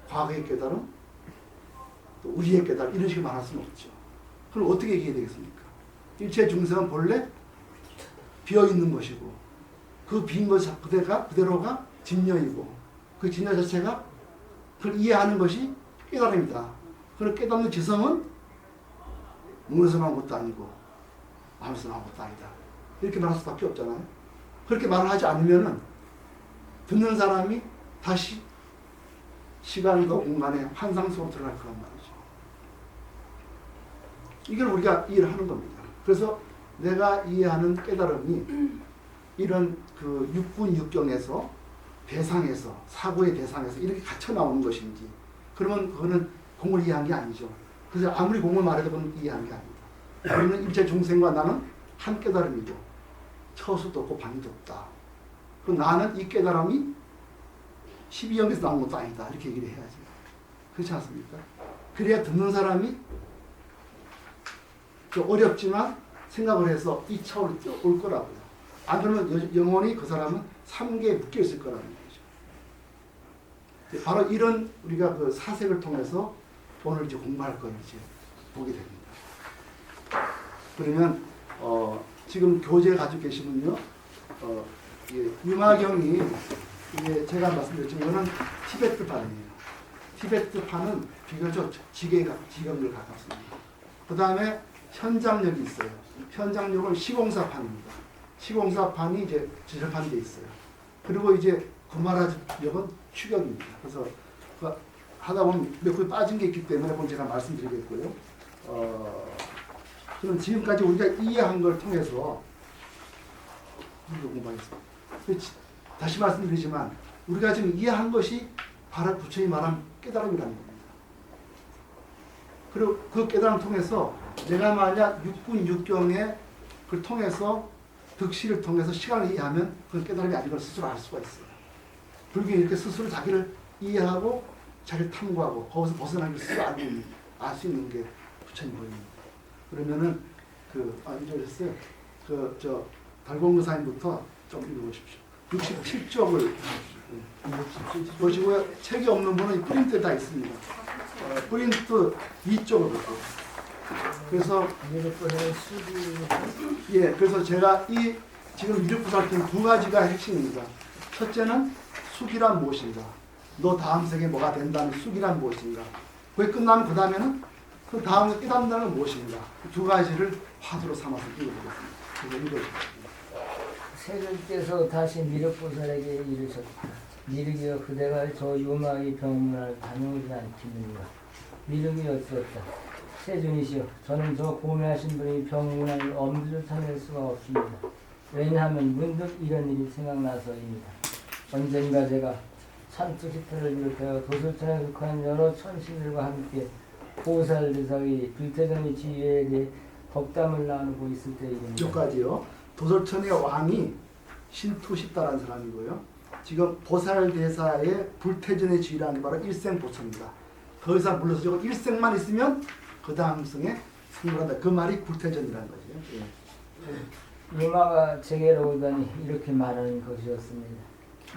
S2: 과거의 깨달음, 또 우리의 깨달음 이런 식으로 말할 수는 없죠. 그럼 어떻게 얘기해야 되겠습니까? 일체 중생은 본래 비어있는 것이고 그 빈 것 그대로가 진여이고 그 진여 자체가 그걸 이해하는 것이 깨달음이다. 그걸 깨닫는 지성은 몸에서 나온 것도 아니고 마음에서 나온 것도 아니다. 이렇게 말할 수밖에 없잖아요. 그렇게 말을 하지 않으면은 듣는 사람이 다시 시간과 공간의 환상 속으로 들어갈 거란 말이죠. 이걸 우리가 이해를 하는 겁니다. 그래서 내가 이해하는 깨달음이 이런 그 육군 육경에서 대상에서 사고의 대상에서 이렇게 갇혀 나오는 것인지 그러면 그거는 공을 이해한 게 아니죠. 그래서 아무리 공을 말해도 그건 이해한 게 아니다. 우리는 일체 중생과 나는 한 깨달음이고 처수도 없고 방위도 없다. 그 나는 이 깨달음이 12영에서 나온 것도 아니다. 이렇게 얘기를 해야지. 그렇지 않습니까? 그래야 듣는 사람이 좀 어렵지만 생각을 해서 이 차원으로 올 거라고요. 안 그러면 영원히 그 사람은 삼계에 묶여 있을 거라는 거죠. 바로 이런 우리가 그 사색을 통해서 오늘 이제 공부할 걸 이제 보게 됩니다. 그러면 지금 교재 가지고 계시면요, 유마경이 이게 제가 말씀드렸지만 이거는 티베트판이에요. 티베트판은 비교적 지경을 가깝습니다. 그 다음에 현장력이 있어요. 현장력은 시공사판입니다. 시공사판이 이제 지절판돼 있어요. 그리고 이제 구마라력은 추격입니다. 그래서 하다 보면 몇 개 빠진 게 있기 때문에 그건 제가 말씀드리겠고요. 그럼 지금까지 우리가 이해한 걸 통해서 공부하겠습니다. 다시 말씀드리지만 우리가 지금 이해한 것이 바로 부처님이 말한 깨달음이라는 겁니다. 그리고 그 깨달음을 통해서 내가 만약 육군 육경에 그걸 통해서 득실을 통해서 시간을 이해하면 그 깨달음이 아닌 걸 스스로 알 수가 있어요. 불교는 이렇게 스스로 자기를 이해하고 자기를 탐구하고 거기서 벗어나기 스스로 알 수 있는 게 부처님 보입니다. 그러면은 잊어버렸어요. 달공사님부터 좀 읽어보십시오. 67쪽을 보시고요. 책이 없는 분은 프린트에 다 있습니다. 프린트 2쪽을 보고. 그래서 그래서 제가 이 지금 미륵부살품 두 가지가 핵심입니다. 첫째는 숙이란 무엇인가? 너 다음 세계에 뭐가 된다는 숙이란 무엇인가? 그게 끝나면 그 다음에는 그 다음에 깨닫는다는 건 무엇인가? 두 가지를 화두로 삼아서 읽어보겠습니다. 그래서 읽어주겠습니다.
S3: 세존께서 다시 미륵보살에게 이르셨다. 미륵이여 그대가 저 유마의 병문안을 다녀오지 않겠느냐. 미륵이 여쭈었다. 세존이시여 저는 저 고매하신 분의 병문안을 엄두를 타낼 수가 없습니다. 왜냐하면 문득 이런 일이 생각나서입니다. 언젠가 제가 찬투시타를 비롯하여 도솔천에 속한 여러 천신들과 함께 보살대사의 불태전의 지위에 대해 덕담을 나누고 있을 때입니다.
S2: 여기까지요. 도솔천의 왕이 신투시다라는 사람이고요. 지금 보살대사의 불태전의 지위라는 게 바로 일생보처입니다. 더 이상 물러서 저거 일생만 있으면 그 다음 생에 승불한다. 그 말이 불태전이라는 거죠. 예.
S3: 유마가 제게로 오더니 이렇게 말하는 것이었습니다.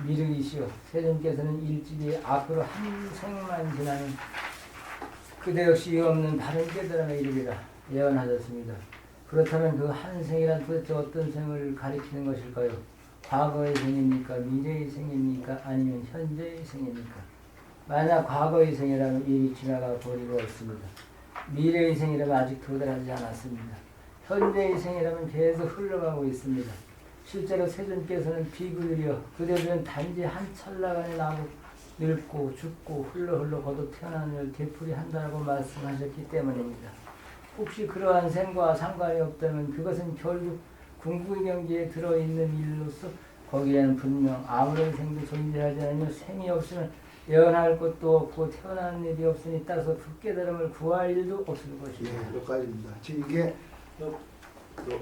S3: 미륵이시여 세존께서는 일찍이 앞으로 한 생만 지나면 그대 역시 없는 다른 깨달음에 이르리라 예언하셨습니다. 그렇다면 그 한 생이란 도대체 어떤 생을 가리키는 것일까요? 과거의 생입니까? 미래의 생입니까? 아니면 현재의 생입니까? 만약 과거의 생이라면 이미 지나가 버리고 없습니다. 미래의 생이라면 아직 도달하지 않았습니다. 현재의 생이라면 계속 흘러가고 있습니다. 실제로 세존께서는 비구들이여 그대들은 단지 한 찰나간에 나고 늙고 죽고 흘러 거듭 태어나는 일 되풀이한다고 말씀하셨기 때문입니다. 혹시 그러한 생과 상관이 없다면 그것은 결국 궁극의 경지에 들어있는 일로서 거기에는 분명 아무런 생도 존재하지 않으며 생이 없으면 예언할 것도 없고 태어나는 일이 없으니 따라서 그 깨달음을 구할 일도 없을 것입니다.
S2: 네, 여기까지입니다. 지금 이게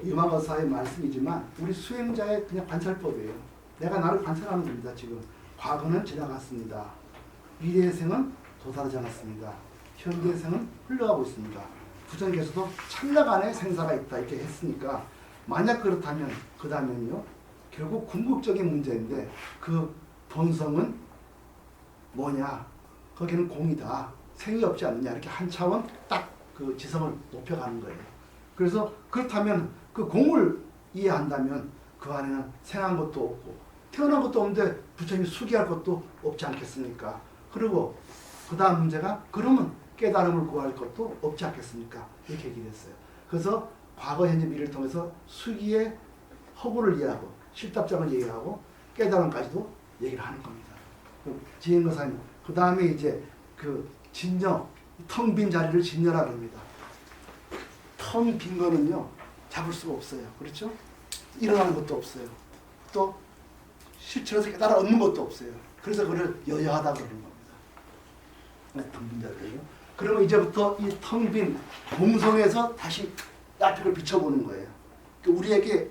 S2: 유마거사의 말씀이지만 우리 수행자의 그냥 관찰법이에요. 내가 나를 관찰하는 겁니다. 지금 과거는 지나갔습니다. 미래의 생은 도달하지 않았습니다. 현재의 생은 흘러가고 있습니다. 부처님께서도 찰나간에 생사가 있다 이렇게 했으니까 만약 그렇다면 그 다음에는요 결국 궁극적인 문제인데 그 본성은 뭐냐? 거기는 공이다. 생이 없지 않느냐 이렇게 한 차원 딱 그 지성을 높여가는 거예요. 그래서 그렇다면 그 공을 이해한다면 그 안에는 생한 것도 없고 태어난 것도 없는데 부처님이 수기할 것도 없지 않겠습니까? 그리고 그 다음 문제가 그러면 깨달음을 구할 것도 없지 않겠습니까? 이렇게 얘기했어요. 그래서 과거, 현재, 미래를 통해서 수기의 허구를 이해하고 실답장을 이해하고 깨달음까지도 얘기를 하는 겁니다. 지행거사님 그 다음에 이제 그 진정 텅 빈 자리를 진열하라 합니다. 텅 빈 거는요 잡을 수가 없어요. 그렇죠? 일어나는 것도 없어요. 또 실천해서 깨달아 얻는 것도 없어요. 그래서 그걸 여여하다 그러는 겁니다. 텅 빈 자리예요. 그러면 이제부터 이 텅 빈 공성에서 다시 앞을 비춰보는 거예요. 우리에게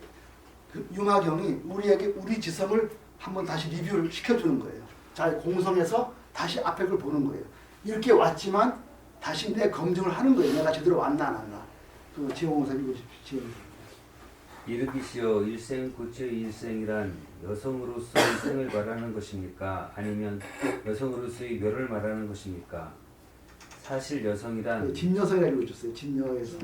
S2: 그 융화경이 우리에게 우리 지성을 한번 다시 리뷰를 시켜주는 거예요. 자, 공성에서 다시 앞에 걸 보는 거예요. 이렇게 왔지만 다시 내 검증을 하는 거예요. 내가 제대로 왔나 안 왔나. 그 지용공사 읽으십시오.
S4: 이르기시어 일생 고치의 일생이란 여성으로서 일생을 말하는 것입니까? 아니면 여성으로서의 멸을 말하는 것입니까? 사실 여성이란
S2: 진여성이라 읽어주세요. 진여에서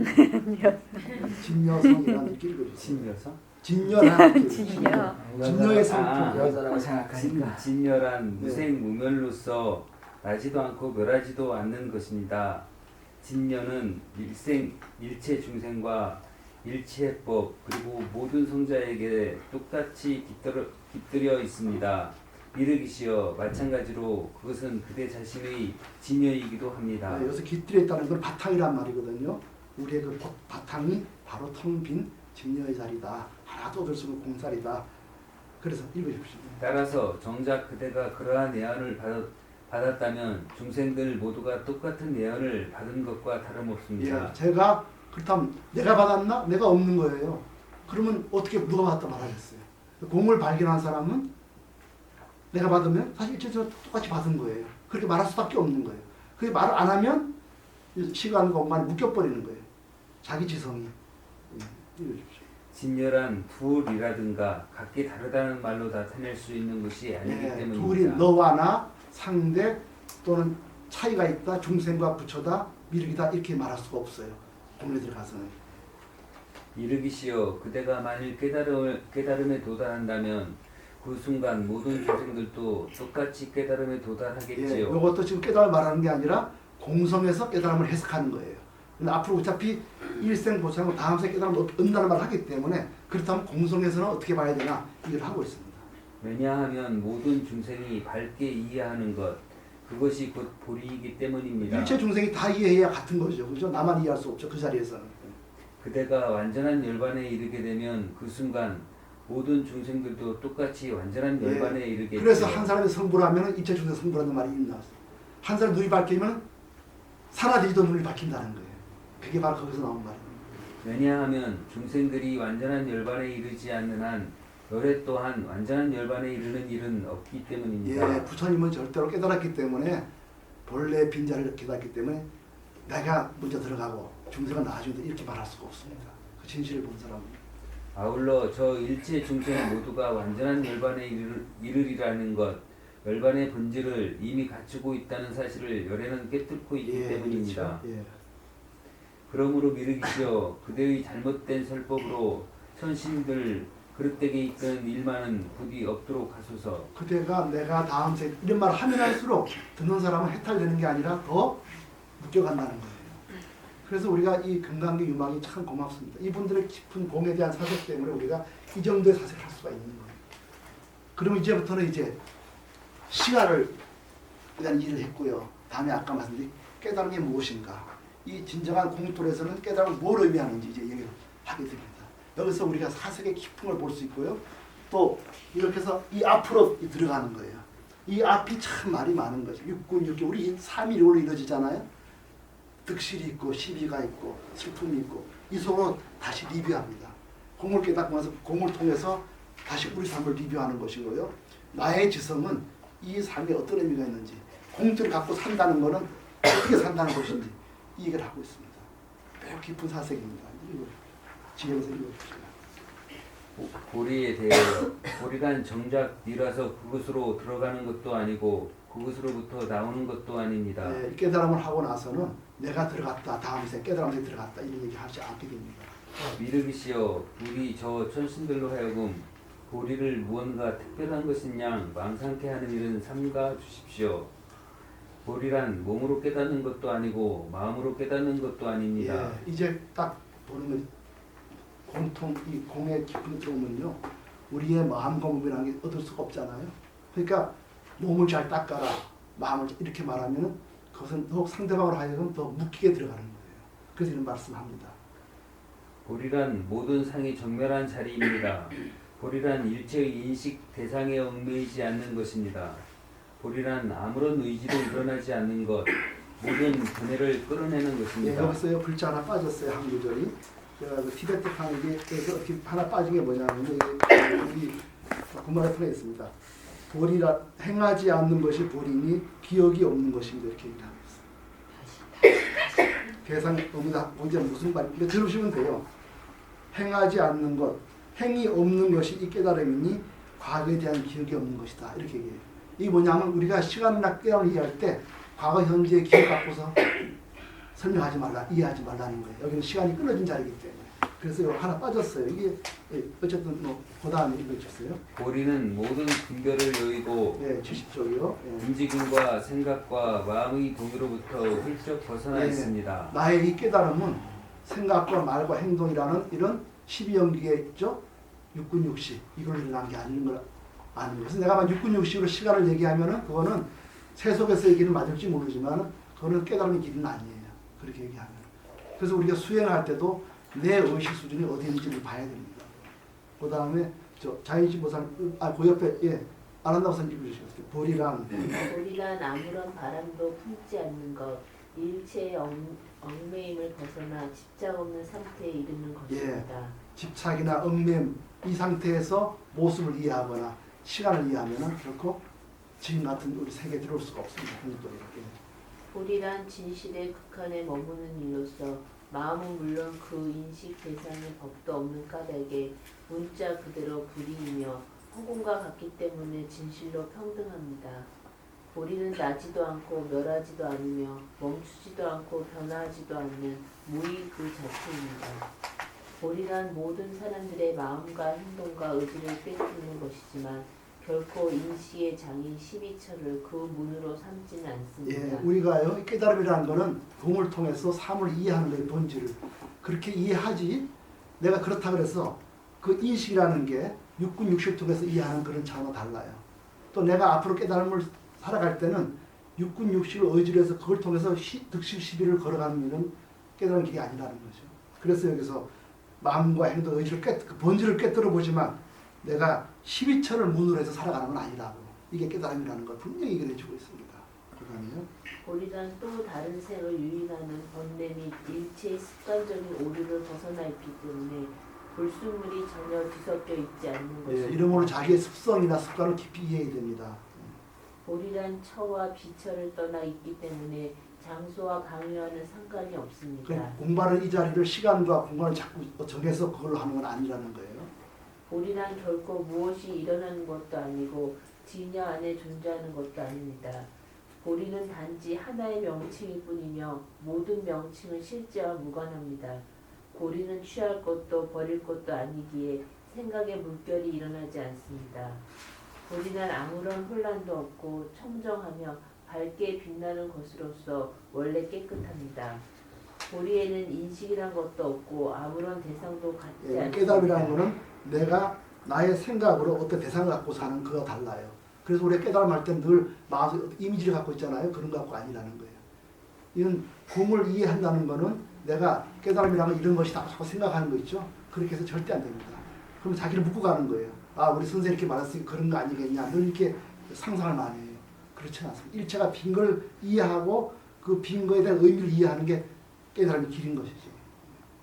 S2: 진여성이라는 이렇게 읽어주세요.
S4: 진여성?
S2: 진여라는
S3: 진여의
S2: 성품.
S3: 여자라고 생각하니까
S4: 진여란 무생무멸로서 나지도 않고 멸하지도 않는 것입니다. 진여는 일체 중생과 일체법 그리고 모든 성자에게 똑같이 깃들여 있습니다. 이르기시어 마찬가지로 그것은 그대 자신의 진여이기도 합니다.
S2: 여기서 깃들여 있다는 건 바탕이란 말이거든요. 우리의 그 바탕이 바로 텅 빈 진여의 자리다. 하나도 얻을 수 없는 공살이다. 그래서 읽어주십시오.
S4: 따라서 정작 그대가 그러한 예언을 받았다면 중생들 모두가 똑같은 예언을 받은 것과 다름없습니다.
S2: 예, 제가 그렇다면 내가 받았나? 내가 없는 거예요. 그러면 어떻게 누가 받았다 말하겠어요. 공을 발견한 사람은 내가 받으면 사실 일체적으로 똑같이 받은 거예요. 그렇게 말할 수밖에 없는 거예요. 그게 말을 안 하면 시간과 공간이 묶여버리는 거예요. 자기 지성이. 읽어주십시오.
S4: 진열한 둘이라든가 각기 다르다는 말로 나타낼 수 있는 것이 아니기 때문입니다.
S2: 둘이 너와 나, 상대 또는 차이가 있다, 중생과 부처다, 미륵이다 이렇게 말할 수가 없어요. 공에 들어가서는.
S4: 이르기시어 그대가 만일 깨달음에 도달한다면 그 순간 모든 중생들도 똑같이 깨달음에 도달하겠지요.
S2: 이것도 지금 깨달음을 말하는 게 아니라 공성에서 깨달음을 해석하는 거예요. 근데 앞으로 어차피 일생 보상하고 다음 생 깨달음을 얻는다는 말을 하기 때문에 그렇다면 공성에서는 어떻게 봐야 되나 이걸 하고 있습니다.
S4: 왜냐하면 모든 중생이 밝게 이해하는 것 그것이 곧 보리이기 때문입니다.
S2: 일체 중생이 다 이해해야 같은 거죠. 그죠? 나만 이해할 수 없죠. 그 자리에서는.
S4: 그대가 완전한 열반에 이르게 되면 그 순간 모든 중생들도 똑같이 완전한 열반에 이르게
S2: 그래서 한 사람이 성불을 하면 일체 중생 성불하는 말이 나왔어요. 한 사람 눈이 밝히면 사라지도 눈이 밝힌다는 거예요. 그게 바로 거기서 나온 말입니다.
S4: 왜냐하면 중생들이 완전한 열반에 이르지 않는 한 열애 또한 완전한 열반에 이르는 일은 없기 때문입니다.
S2: 예, 부처님은 절대로 깨달았기 때문에 본래 빈자리를 깨닫기 때문에 내가 먼저 들어가고 중생은 나중에 이렇게 말할 수가 없습니다. 그 진실을 본 사람은.
S4: 아울러 저 일체 중생 모두가 완전한 열반에 이르리라는 것 열반의 본질을 이미 갖추고 있다는 사실을 열애는 깨뚫고 있기 때문입니다.
S2: 그렇죠. 예.
S4: 그러므로 미르기시여 그대의 잘못된 설법으로 천신들 그릇되게 이끄는 일만은 부디 없도록 하소서.
S2: 그대가 내가 다음 생 이런 말을 하면 할수록 듣는 사람은 해탈되는 게 아니라 더 묶여간다는 거예요. 그래서 우리가 이 금강경 유망이 참 고맙습니다. 이분들의 깊은 공에 대한 사색 때문에 우리가 이 정도의 사색을 할 수가 있는 거예요. 그러면 이제부터는 이제 시간을 대한 일을 했고요. 다음에 아까 말씀드린 깨달음이 무엇인가. 이 진정한 공돌에서는 깨달음을 뭘 의미하는지 이제 얘기를 하게 됩니다. 여기서 우리가 사색의 깊은 걸 볼 수 있고요. 또 이렇게 해서 이 앞으로 들어가는 거예요. 이 앞이 참 말이 많은 거죠. 육군, 육기, 우리 3일으로 이루어지잖아요. 득실이 있고 시비가 있고 슬픔이 있고 이 속으로 다시 리뷰합니다. 공을 깨닫고 나서 공을 통해서 다시 우리 삶을 리뷰하는 것이고요. 나의 지성은 이 삶에 어떤 의미가 있는지 공들을 갖고 산다는 것은 어떻게 산다는 것인지 이 얘기를 하고 있습니다. 매우 깊은 사색입니다. 지혜에서 읽어주세요.
S4: 보리에 대하여 보리란 정작 니라서 그것으로 들어가는 것도 아니고 그것으로부터 나오는 것도 아닙니다.
S2: 네, 깨달음을 하고 나서는 내가 들어갔다 다음 생 깨달음에 들어갔다 이런 얘기 하지 않게 됩니다.
S4: 미르기시여 우리 저 천신들로 하여금 보리를 무언가 특별한 것인 양 망상케 하는 일은 삼가 주십시오. 보리란 몸으로 깨닫는 것도 아니고 마음으로 깨닫는 것도 아닙니다.
S2: 예, 이제 딱 보는 건 공통 이 공의 깊은 들어오면요 우리의 마음과 몸이라는 게 얻을 수가 없잖아요. 그러니까 몸을 잘 닦아라 마음을 이렇게 말하면은 그것은 더욱 상대방으로 하여금 더 묶이게 들어가는 거예요. 그래서 이런 말씀을 합니다.
S4: 보리란 모든 상이 정멸한 자리입니다. 보리란 일체의 인식 대상에 얽매이지 않는 것입니다. 보리란 아무런 의지로 일어나지 않는 것, 모든 분해를 끌어내는
S2: 예,
S4: 것입니다.
S2: 여기서 글자 하나 빠졌어요. 한 구절이. 제가 그 티베트판 이게에서 하나 빠진 게 뭐냐면 이게 우리 구마라트가 있습니다. 보리라 행하지 않는 것이 보리니 기억이 없는 것입니다. 이렇게 얘기를 하고 있어요. 대상 의미다. 언제 무슨 말인데 들으시면 돼요. 행하지 않는 것, 행이 없는 것이 이 깨달음이니 과거에 대한 기억이 없는 것이다. 이렇게 얘기해요. 이게 뭐냐면 우리가 시간이나 깨달음을 이해할 때 과거, 현재의 기억 갖고서 설명하지 말라, 이해하지 말라는 거예요. 여기는 시간이 끊어진 자리이기 때문에. 그래서 이거 하나 빠졌어요. 이게 어쨌든 그 다음에 읽어주세요.
S4: 보리는 모든 분별을 여의고
S2: 네, 70쪽이요. 예.
S4: 움직임과 생각과 마음의 동요로부터 훌쩍 벗어나
S2: 네.
S4: 있습니다.
S2: 나의 이 깨달음은 생각과 말과 행동이라는 이런 12연기에 있죠. 육군육식 이걸 일어난 게 아닌 걸 아는 거예요. 그래서 내가 만 육군육식으로 시간을 얘기하면은 그거는 세속에서의 길은 맞을지 모르지만 그거는 깨달음의 길은 아니에요. 그렇게 얘기하면. 그래서 우리가 수행할 때도 내 의식 수준이 어디 있는지를 봐야 됩니다. 그 다음에 저 자인지 보살 그 옆에 아란다고 선생님 읽어주시겠어요. 보리란
S5: 아무런 바람도 품지 않는 것, 일체의 얽매임을 벗어나 집착 없는 상태에 이르는 것입니다.
S2: 집착이나 얽매임 이 상태에서 모습을 이해하거나 시간을 이해하면은 결코 지금 같은 우리 세계에 들어올 수가 없습니다.
S5: 보리란 진실의 극한에 머무는 일로서 마음은 물론 그 인식 대상의 법도 없는 까닭에 문자 그대로 불이이며 허공과 같기 때문에 진실로 평등합니다. 보리는 나지도 않고 멸하지도 않으며 멈추지도 않고 변화하지도 않는 무의 그 자체입니다. 보리란 모든 사람들의 마음과 행동과 의지를 꿰뚫는 것이지만 결코 인식의 장인 12처를 그 문으로 삼지는 않습니다.
S2: 우리가요 깨달음이라는 거는 공을 통해서 삶을 이해하는 거예요. 본질을 그렇게 이해하지. 내가 그렇다 그래서 그 인식이라는 게 육군 육식을 통해서 이해하는 그런 차원과 달라요. 또 내가 앞으로 깨달음을 살아갈 때는 육군 육식을 의지로 해서 그걸 통해서 득식 시비를 걸어가는 일은 깨달은 길이 아니라는 거죠. 그래서 여기서 마음과 행동, 의지를 그 본질을 꿰뚫어 보지만 내가 12처를 문으로 해서 살아가는 건 아니라고. 이게 깨달음이라는 걸 분명히 얘기해주고 있습니다. 그 다음에요.
S5: 보리란 또 다른 생을 유인하는 번뇌 및 일체의 습관적인 오류를 벗어나 있기 때문에 불순물이 전혀 뒤섞여 있지 않는 것입니다.
S2: 이러므로 자기의 습성이나 습관을 깊이 이해해야 됩니다.
S5: 보리란 처와 비처를 떠나 있기 때문에 장소와 방위와는 상관이 없습니다.
S2: 공부하는 이 자리를 시간과 공간을 자꾸 정해서 그걸로 하는 건 아니라는 거예요.
S5: 보리란 결코 무엇이 일어나는 것도 아니고 진야 안에 존재하는 것도 아닙니다. 보리는 단지 하나의 명칭일 뿐이며 모든 명칭은 실제와 무관합니다. 보리는 취할 것도 버릴 것도 아니기에 생각의 물결이 일어나지 않습니다. 보리는 아무런 혼란도 없고 청정하며 밝게 빛나는 것으로서 원래 깨끗합니다. 보리에는 인식이란 것도 없고 아무런 대상도 갖지 않습니다.
S2: 깨달음이라는 것은 내가 나의 생각으로 어떤 대상을 갖고 사는 그거 달라요. 그래서 우리가 깨달음할 때 늘 마음속에 이미지를 갖고 있잖아요. 그런 거 갖고 아니라는 거예요. 이건 공을 이해한다는 거는 내가 깨달음이라면 이런 것이다 자꾸 생각하는 거 있죠. 그렇게 해서 절대 안 됩니다. 그럼 자기를 묶고 가는 거예요. 아 우리 선생님 이렇게 말했으니까 그런 거 아니겠냐. 늘 이렇게 상상을 많이 해요. 그렇지 않습니다. 일체가 빈 걸 이해하고 그 빈 거에 대한 의미를 이해하는 게 깨달음의 길인 것이지.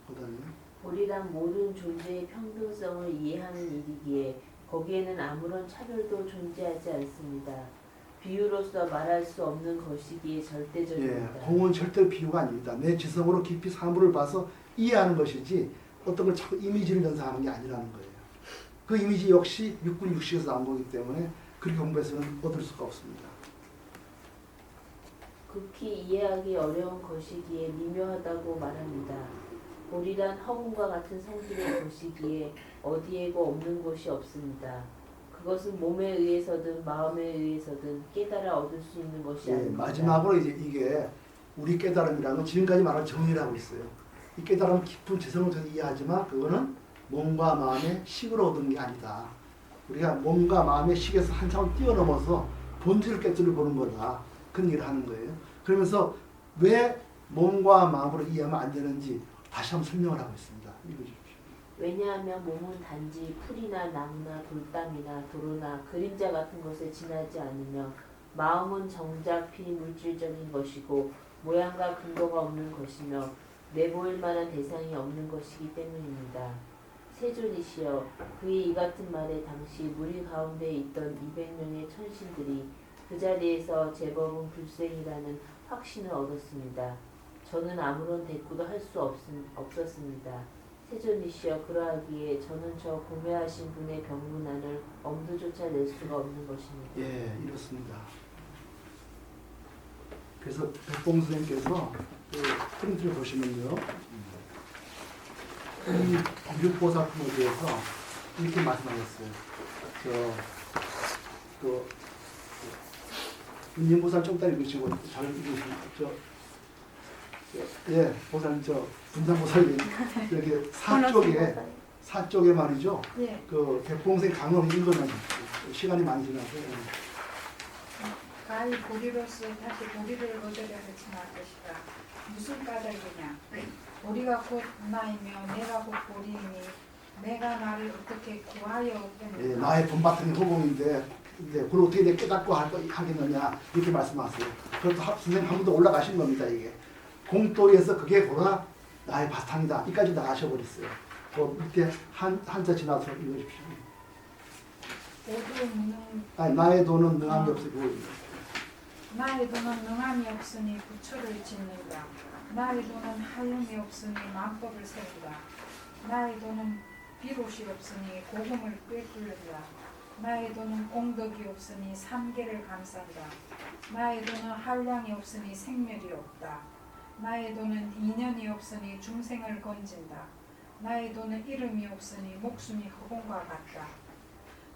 S2: 그다음에
S5: 보리란 모든 존재의 평등성을 이해하는 일이기에 거기에는 아무런 차별도 존재하지 않습니다. 비유로서 말할 수 없는 것이기에 절대적입니다.
S2: 공은 절대로 비유가 아닙니다. 내 지성으로 깊이 사물을 봐서 이해하는 것이지 어떤 걸 자꾸 이미지를 연상하는 게 아니라는 거예요. 그 이미지 역시 육군 육식에서 나온 거기 때문에 그렇게 공부해서는 얻을 수가 없습니다.
S5: 극히 이해하기 어려운 것이기에 미묘하다고 말합니다. 보리란 허공과 같은 성질의 것이기에 어디에고 없는 곳이 없습니다. 그것은 몸에 의해서든 마음에 의해서든 깨달아 얻을 수 있는 것이 아닙니다.
S2: 마지막으로 이게 우리 깨달음이라는 건 지금까지 말한 정의라고 있어요. 이 깨달음은 깊은 지성을 통해서 이해하지만 그거는 몸과 마음의 식으로 얻은 게 아니다. 우리가 몸과 마음의 식에서 한 차원 뛰어넘어서 본질을 깨뜨려 보는 거다. 그런 얘기를 하는 거예요. 그러면서 왜 몸과 마음으로 이해하면 안 되는지 다시 한번 설명을 하고 있습니다. 읽어주십시오.
S5: 왜냐하면 몸은 단지 풀이나 나무나 돌담이나 도로나 그림자 같은 것에 지나지 않으며 마음은 정작 비물질적인 것이고 모양과 근거가 없는 것이며 내보일 만한 대상이 없는 것이기 때문입니다. 세존이시여, 그의 이 같은 말에 당시 무리 가운데 있던 200명의 천신들이 그 자리에서 제법은 불생이라는 확신을 얻었습니다. 저는 아무런 대꾸도 할 수 없었습니다. 세존이시여, 그러하기에 저는 저 고매하신 분의 병문안을 엄두조차 낼 수가 없는 것입니다.
S2: 예, 이렇습니다. 그래서 백봉 선생님께서 그 프린트를 보시면요, 이 육보살품에 대해서 이렇게 말씀하셨어요. 은님보살 좀 따라 읽으시고 잘 읽으시고 예, 보살 분장보살님 이렇게 사쪽에 말이죠.
S1: 예.
S2: 그 백봉생 강을 읽으면 시간이 많이 지나서
S1: 가히 보리로서 다시 보리를 얻으려 하지 말 것이다. 무슨 까닭이냐? 보리가 곧 나이며 내가 곧 보리이니 내가 나를 어떻게 구하여
S2: 예,
S1: 얻겠느냐?
S2: 나의 본받은 호봉인데 이제 그걸 어떻게 내 깨닫고 하겠느냐 이렇게 말씀하세요. 그것도 선생님 한 번 더 올라가신 겁니다. 이게 공돌이에서 그게 보라 나의 바탕이다. 이까지 나가셔버렸어요. 그 밑에 한자 지나서 읽어주십시오.
S1: 모두 무능
S2: 아니, 나의 돈은 능함이 없으고
S1: 나의 돈은 능함이 없으니 부처를 짓는다. 나의 돈은 하염이 없으니 만법을 세운다. 나의 돈은 비롯이 없으니 고금을 꿰뚫는다. 나의 돈은 옹덕이 없으니 삼계를 감싼다. 나의 돈은 한량이 없으니 생멸이 없다. 나의 돈은 인연이 없으니 중생을 건진다. 나의 돈은 이름이 없으니 목숨이 허공과 같다.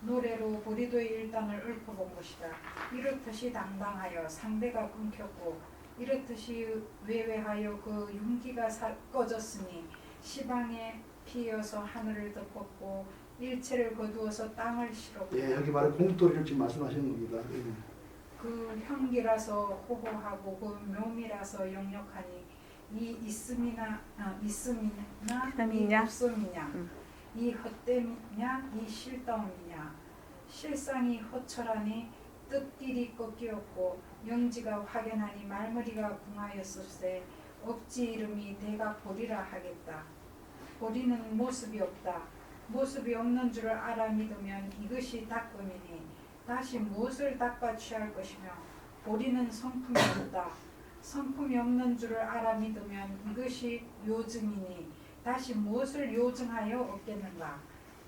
S1: 노래로 보리도의 일단을 읊어본 것이다. 이렇듯이 당당하여 상대가 끊겼고 이렇듯이 외외하여 그 윤기가 꺼졌으니 시방에 피어서 하늘을 덮었고 일체를 거두어서 땅을 실었고
S2: 예, 여기 바로 공돌이를 지금 말씀하시는 겁니다. 예.
S1: 그 향기라서 호호하고 그 묘미라서 역력하니 이 있음이나 이 없음이냐 이 헛됨이냐 이 실다움이냐 실상이 허철하니 뜻길이 꺾이었고 영지가 확연하니 말머리가 궁하였을세 업지 이름이 내가 보리라 하겠다. 보리는 모습이 없다. 모습이 없는 줄을 알아 믿으면 이것이 닦음이니 다시 무엇을 닦아 취할 것이며 보리는 성품이 없다. 성품이 없는 줄을 알아 믿으면 이것이 요증이니 다시 무엇을 요증하여 얻겠는가.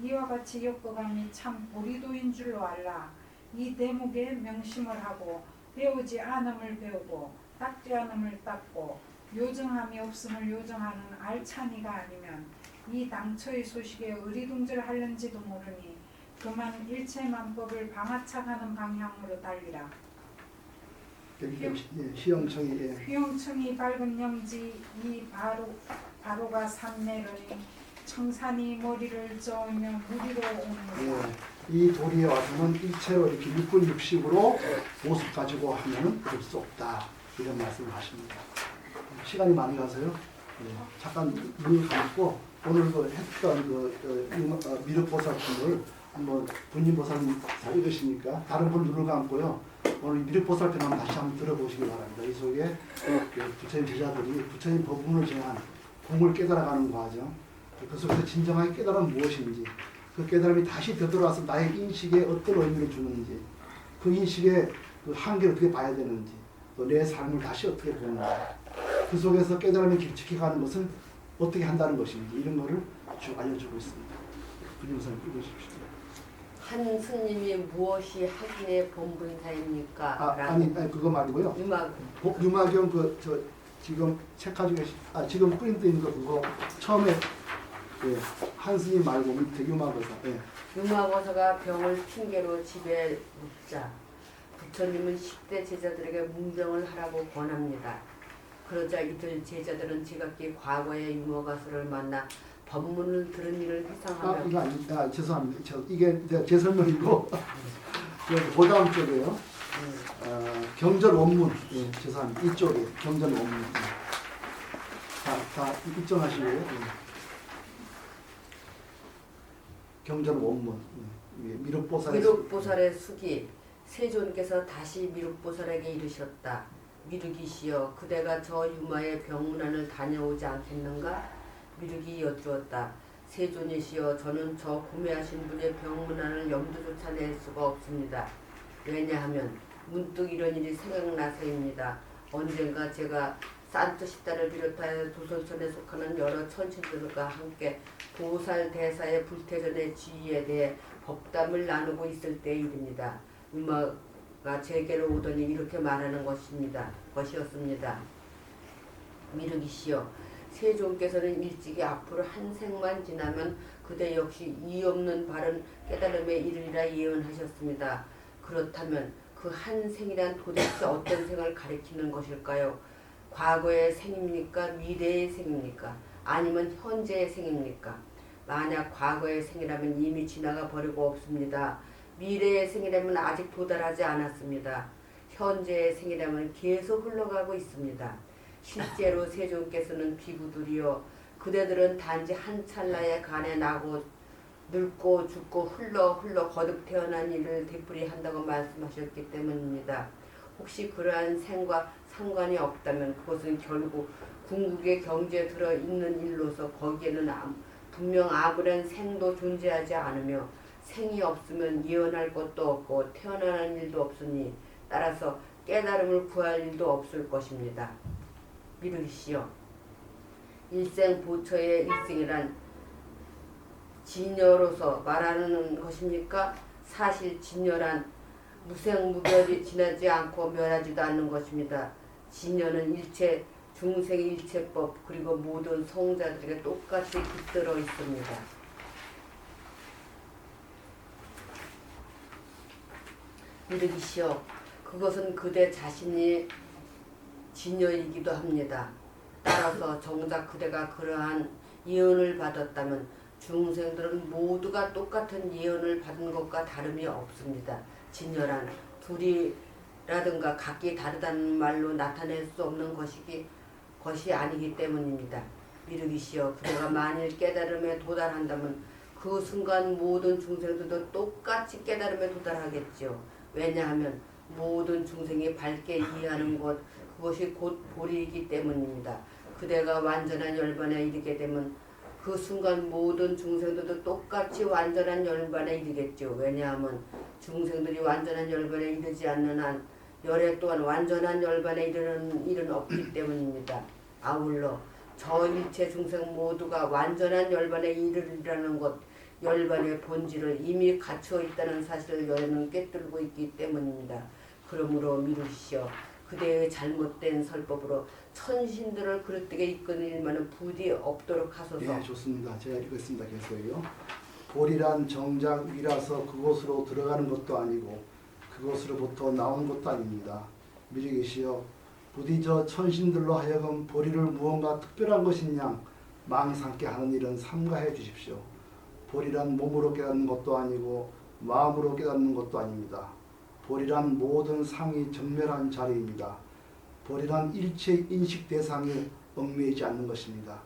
S1: 이와 같이 엮어감이 참 보리도인 줄로 알라. 이 대목에 명심을 하고 배우지 않음을 배우고 닦지 않음을 닦고 요정함이 없음을 요정하는 알찬이가 아니면 이 당처의 소식에 의리둥절하는지도 모르니 그만 일체만법을 방아착하는 방향으로 달리라.
S2: 예, 시영청이 예.
S1: 휘영청이 밝은 영지 이 바로가 산내러니 청산이 머리를 저으며 무리로 오는다.
S2: 예, 이 도리에 와서는 일체로 이렇게 육분육식으로 모습 가지고 하면은 그럴 수 없다. 이런 말씀을 하십니다. 시간이 많이 가서요. 예, 잠깐 눈을 감고 오늘 그 했던 그 미륵보살편을 한번 본인보살님 잘 읽으시니까 다른 분 눈을 감고요. 오늘 미륵보살편 한번 다시 한번 들어보시기 바랍니다. 이 속에 그 부처님 제자들이 부처님 법문을 정한 공을 깨달아가는 과정, 그 속에서 진정하게 깨달은 무엇인지, 그 깨달음이 다시 되돌아와서 나의 인식에 어떤 의미를 주는지, 그 인식의 그 한계를 어떻게 봐야 되는지, 또 내 삶을 다시 어떻게 보는지, 그 속에서 깨달음이 깊숙이 가는 것은 어떻게 한다는 것인지 이런 거를 쭉 알려주고 있습니다. 분유선 읽으십시오.
S6: 한 스님이 무엇이 학인의 본분사입니까?
S2: 아니 그거 말고요. 유마경 저 지금 책 가지고 지금 프린트 있는 거 그거 처음에 예, 한 스님 말고 밑에 유마거사. 예.
S6: 유마거사가 병을 핑계로 집에 눕자 부처님은 10대 제자들에게 문병을 하라고 권합니다. 그러자 이들 제자들은 지각기 과거의 유마거사를 만나 법문을 들은 일을 회상하며
S2: 이거 아닙니다. 죄송합니다. 이게 제 설명이고 그 다음 쪽이에요. 경전 원문. 예, 죄송합니다. 이쪽에 경전 원문. 다 입정하시고요. 경전 원문 미륵보살의
S6: 미륵보살의 숙이 세존께서 다시 미륵보살에게 이르셨다. 미륵이시여 그대가 저 유마의 병문안을 다녀오지 않겠는가? 미륵이 여쭈었다. 세존이시여 저는 저 구매하신 분의 병문안을 염두조차 낼 수가 없습니다. 왜냐하면 문득 이런 일이 생각나서입니다. 언젠가 제가 산트 십단을 비롯하여 도솔천에 속하는 여러 천신들과 함께 보살 대사의 불태전의 지위에 대해 법담을 나누고 있을 때의 일입니다. 유마가 제게로 오더니 이렇게 말하는 것이었습니다. 미륵이시여 세존께서는 일찍이 앞으로 한 생만 지나면 그대 역시 이 없는 바른 깨달음에 이르리라 예언하셨습니다. 그렇다면 그 한 생이란 도대체 어떤 생을 가리키는 것일까요? 과거의 생입니까? 미래의 생입니까? 아니면 현재의 생입니까? 만약 과거의 생이라면 이미 지나가 버리고 없습니다. 미래의 생이라면 아직 도달하지 않았습니다. 현재의 생이라면 계속 흘러가고 있습니다. 실제로 세존께서는 비구들이여 그대들은 단지 한 찰나의 간에 나고 늙고 죽고 흘러 거듭 태어난 일을 되풀이한다고 말씀하셨기 때문입니다. 혹시 그러한 생과 상관이 없다면 그것은 결국 궁극의 경지에 들어있는 일로서 거기에는 분명 아무런 생도 존재하지 않으며 생이 없으면 예언할 것도 없고 태어나는 일도 없으니 따라서 깨달음을 구할 일도 없을 것입니다. 미륵이시여 일생 보처의 일생이란 진여로서 말하는 것입니까? 사실 진여란 무생무별이 지나지 않고 멸하지도 않는 것입니다. 진여는 일체 중생 일체법 그리고 모든 성자들에게 똑같이 깃들어 있습니다. 미륵이시여 그것은 그대 자신이 진여이기도 합니다. 따라서 정작 그대가 그러한 예언을 받았다면 중생들은 모두가 똑같은 예언을 받은 것과 다름이 없습니다. 진여란 둘이라든가 각기 다르다는 말로 나타낼 수 없는 것이 아니기 때문입니다. 미륵이시여 그대가 만일 깨달음에 도달한다면 그 순간 모든 중생들도 똑같이 깨달음에 도달하겠지요. 왜냐하면 모든 중생이 밝게 이해하는 것 그것이 곧 보리이기 때문입니다. 그대가 완전한 열반에 이르게 되면 그 순간 모든 중생들도 똑같이 완전한 열반에 이르겠죠. 왜냐하면 중생들이 완전한 열반에 이르지 않는 한 열애 또한 완전한 열반에 이르는 일은 없기 때문입니다. 아울러 저 일체 중생 모두가 완전한 열반에 이르리라는 것 열반의 본질을 이미 갖추어 있다는 사실을 열애는 꿰뚫고 있기 때문입니다. 그러므로 미루시오. 그대의 잘못된 설법으로 천신들을 그릇되게 이끄는 일만은 부디 없도록 하소서.
S2: 네, 좋습니다. 제가 읽겠습니다. 계속요. 보리란 정작 위라서 그곳으로 들어가는 것도 아니고 그곳으로부터 나오는 것도 아닙니다. 미륵이시여 부디 저 천신들로 하여금 보리를 무언가 특별한 것인 양 망상케 하는 일은 삼가해 주십시오. 보리란 몸으로 깨닫는 것도 아니고 마음으로 깨닫는 것도 아닙니다. 보리란 모든 상이 전멸한 자리입니다. 보리란 일체 인식 대상에 얽매이지 않는 것입니다.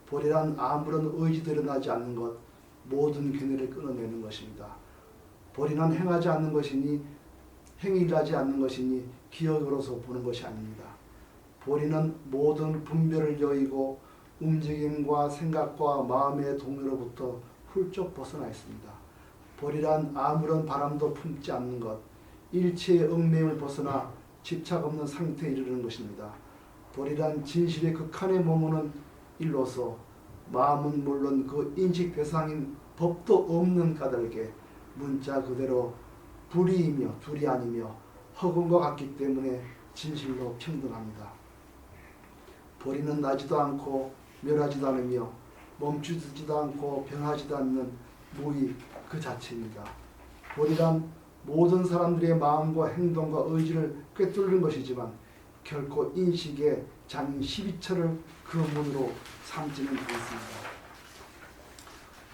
S2: 보리란 아무런 의지도 일어나지 않는 것, 모든 견해를 끊어내는 것입니다. 보리는 행하지 않는 것이니 행일하지 않는 것이니 기억으로서 보는 것이 아닙니다. 보리는 모든 분별을 여의고 움직임과 생각과 마음의 동요로부터 훌쩍 벗어나 있습니다. 보리란 아무런 바람도 품지 않는 것, 일체의 얽매임을 벗어나 집착 없는 상태에 이르는 것입니다. 보리란 진실의 극한에 머무는 일로서 마음은 물론 그 인식 대상인 법도 없는 까닭에 문자 그대로 불이이며 둘이 아니며 허공과 같기 때문에 진실로 평등합니다. 보리는 나지도 않고 멸하지도 않으며 멈추지도 않고 변하지도 않는 무의 그 자체입니다. 보리란 모든 사람들의 마음과 행동과 의지를 꿰뚫는 것이지만 결코 인식의 장인 12처를 그 문으로 삼지는 않습니다.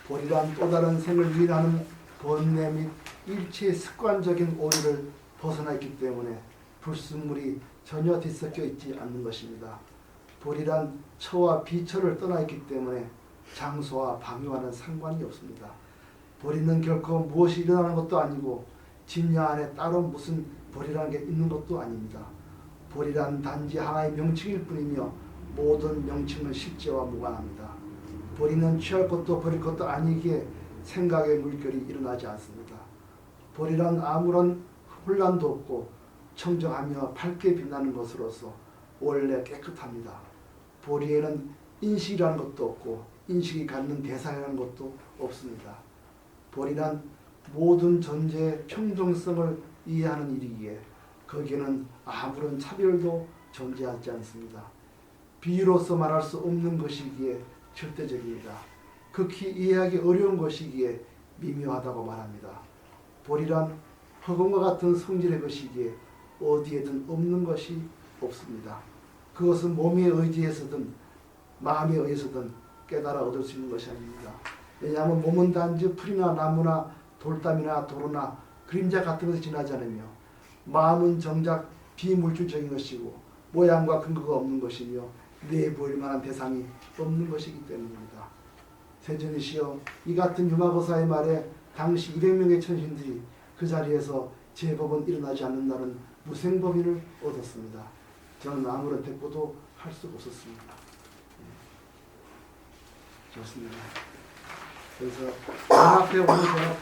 S2: 보리란 또 다른 생을 유인하는 번뇌 및 일체의 습관적인 오류를 벗어나 있기 때문에 불순물이 전혀 뒤섞여 있지 않는 것입니다. 보리란 처와 비처를 떠나 있기 때문에 장소와 방위와는 상관이 없습니다. 보리는 결코 무엇이 일어나는 것도 아니고 진야 안에 따로 무슨 보리라는 게 있는 것도 아닙니다. 보리란 단지 하나의 명칭일 뿐이며 모든 명칭은 실제와 무관합니다. 보리는 취할 것도 버릴 것도 아니기에 생각의 물결이 일어나지 않습니다. 보리란 아무런 혼란도 없고 청정하며 밝게 빛나는 것으로서 원래 깨끗합니다. 보리에는 인식이라는 것도 없고 인식이 갖는 대상이라는 것도 없습니다. 보리란 모든 존재의 평등성을 이해하는 일이기에 거기에는 아무런 차별도 존재하지 않습니다. 비유로서 말할 수 없는 것이기에 절대적입니다. 극히 이해하기 어려운 것이기에 미묘하다고 말합니다. 보리란 흑암과 같은 성질의 것이기에 어디에든 없는 것이 없습니다. 그것은 몸에 의지해서든 마음에 의해서든 깨달아 얻을 수 있는 것이 아닙니다. 왜냐하면 몸은 단지 풀이나 나무나 돌담이나 도로나 그림자 같은 것에 지나지 않으며 마음은 정작 비물질적인 것이고 모양과 근거가 없는 것이며 내보일 만한 대상이 없는 것이기 때문입니다. 세존이시여, 이 같은 유마고사의 말에 당시 200명의 천신들이 그 자리에서 제법은 일어나지 않는 날은 무생법인을 얻었습니다. 저는 아무런 대꾸도 할 수가 없었습니다. 좋습니다. 그래서 맨 앞에 오늘 제가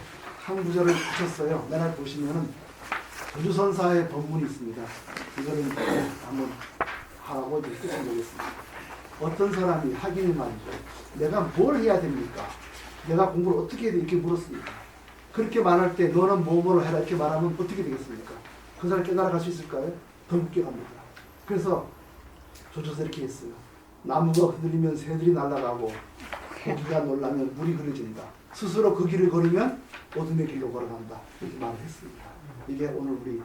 S2: 한 구절을 붙였어요. 맨날 보시면은 조주선사의 법문이 있습니다. 이거는 한번 하고 이제 끝을 내겠습니다. 어떤 사람이 하기는 말이죠. 내가 뭘 해야 됩니까? 내가 공부를 어떻게 해야 돼? 이렇게 물었습니다. 그렇게 말할 때 너는 뭐뭐로 해라 이렇게 말하면 어떻게 되겠습니까? 그 사람이 깨달아갈 수 있을까요? 더 웃겨갑니다. 그래서 조조서 이렇게 했어요. 나무가 흔들리면 새들이 날아가고 고기가 놀라면 물이 흐려진다. 스스로 그 길을 걸으면 어둠의 길로 걸어간다. 이렇게 말을 했습니다. 이게 오늘 우리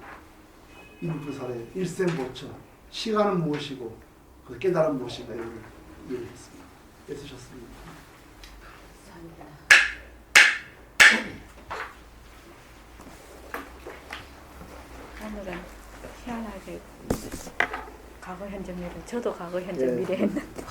S2: 인부살의 일생보처 시간은 무엇이고 그 깨달음 무엇인가 이런 이해를 했습니다. 애쓰셨습니다.
S7: 오늘은 희한하게 과거 현재 미래 저도 과거 현재 미래 했는데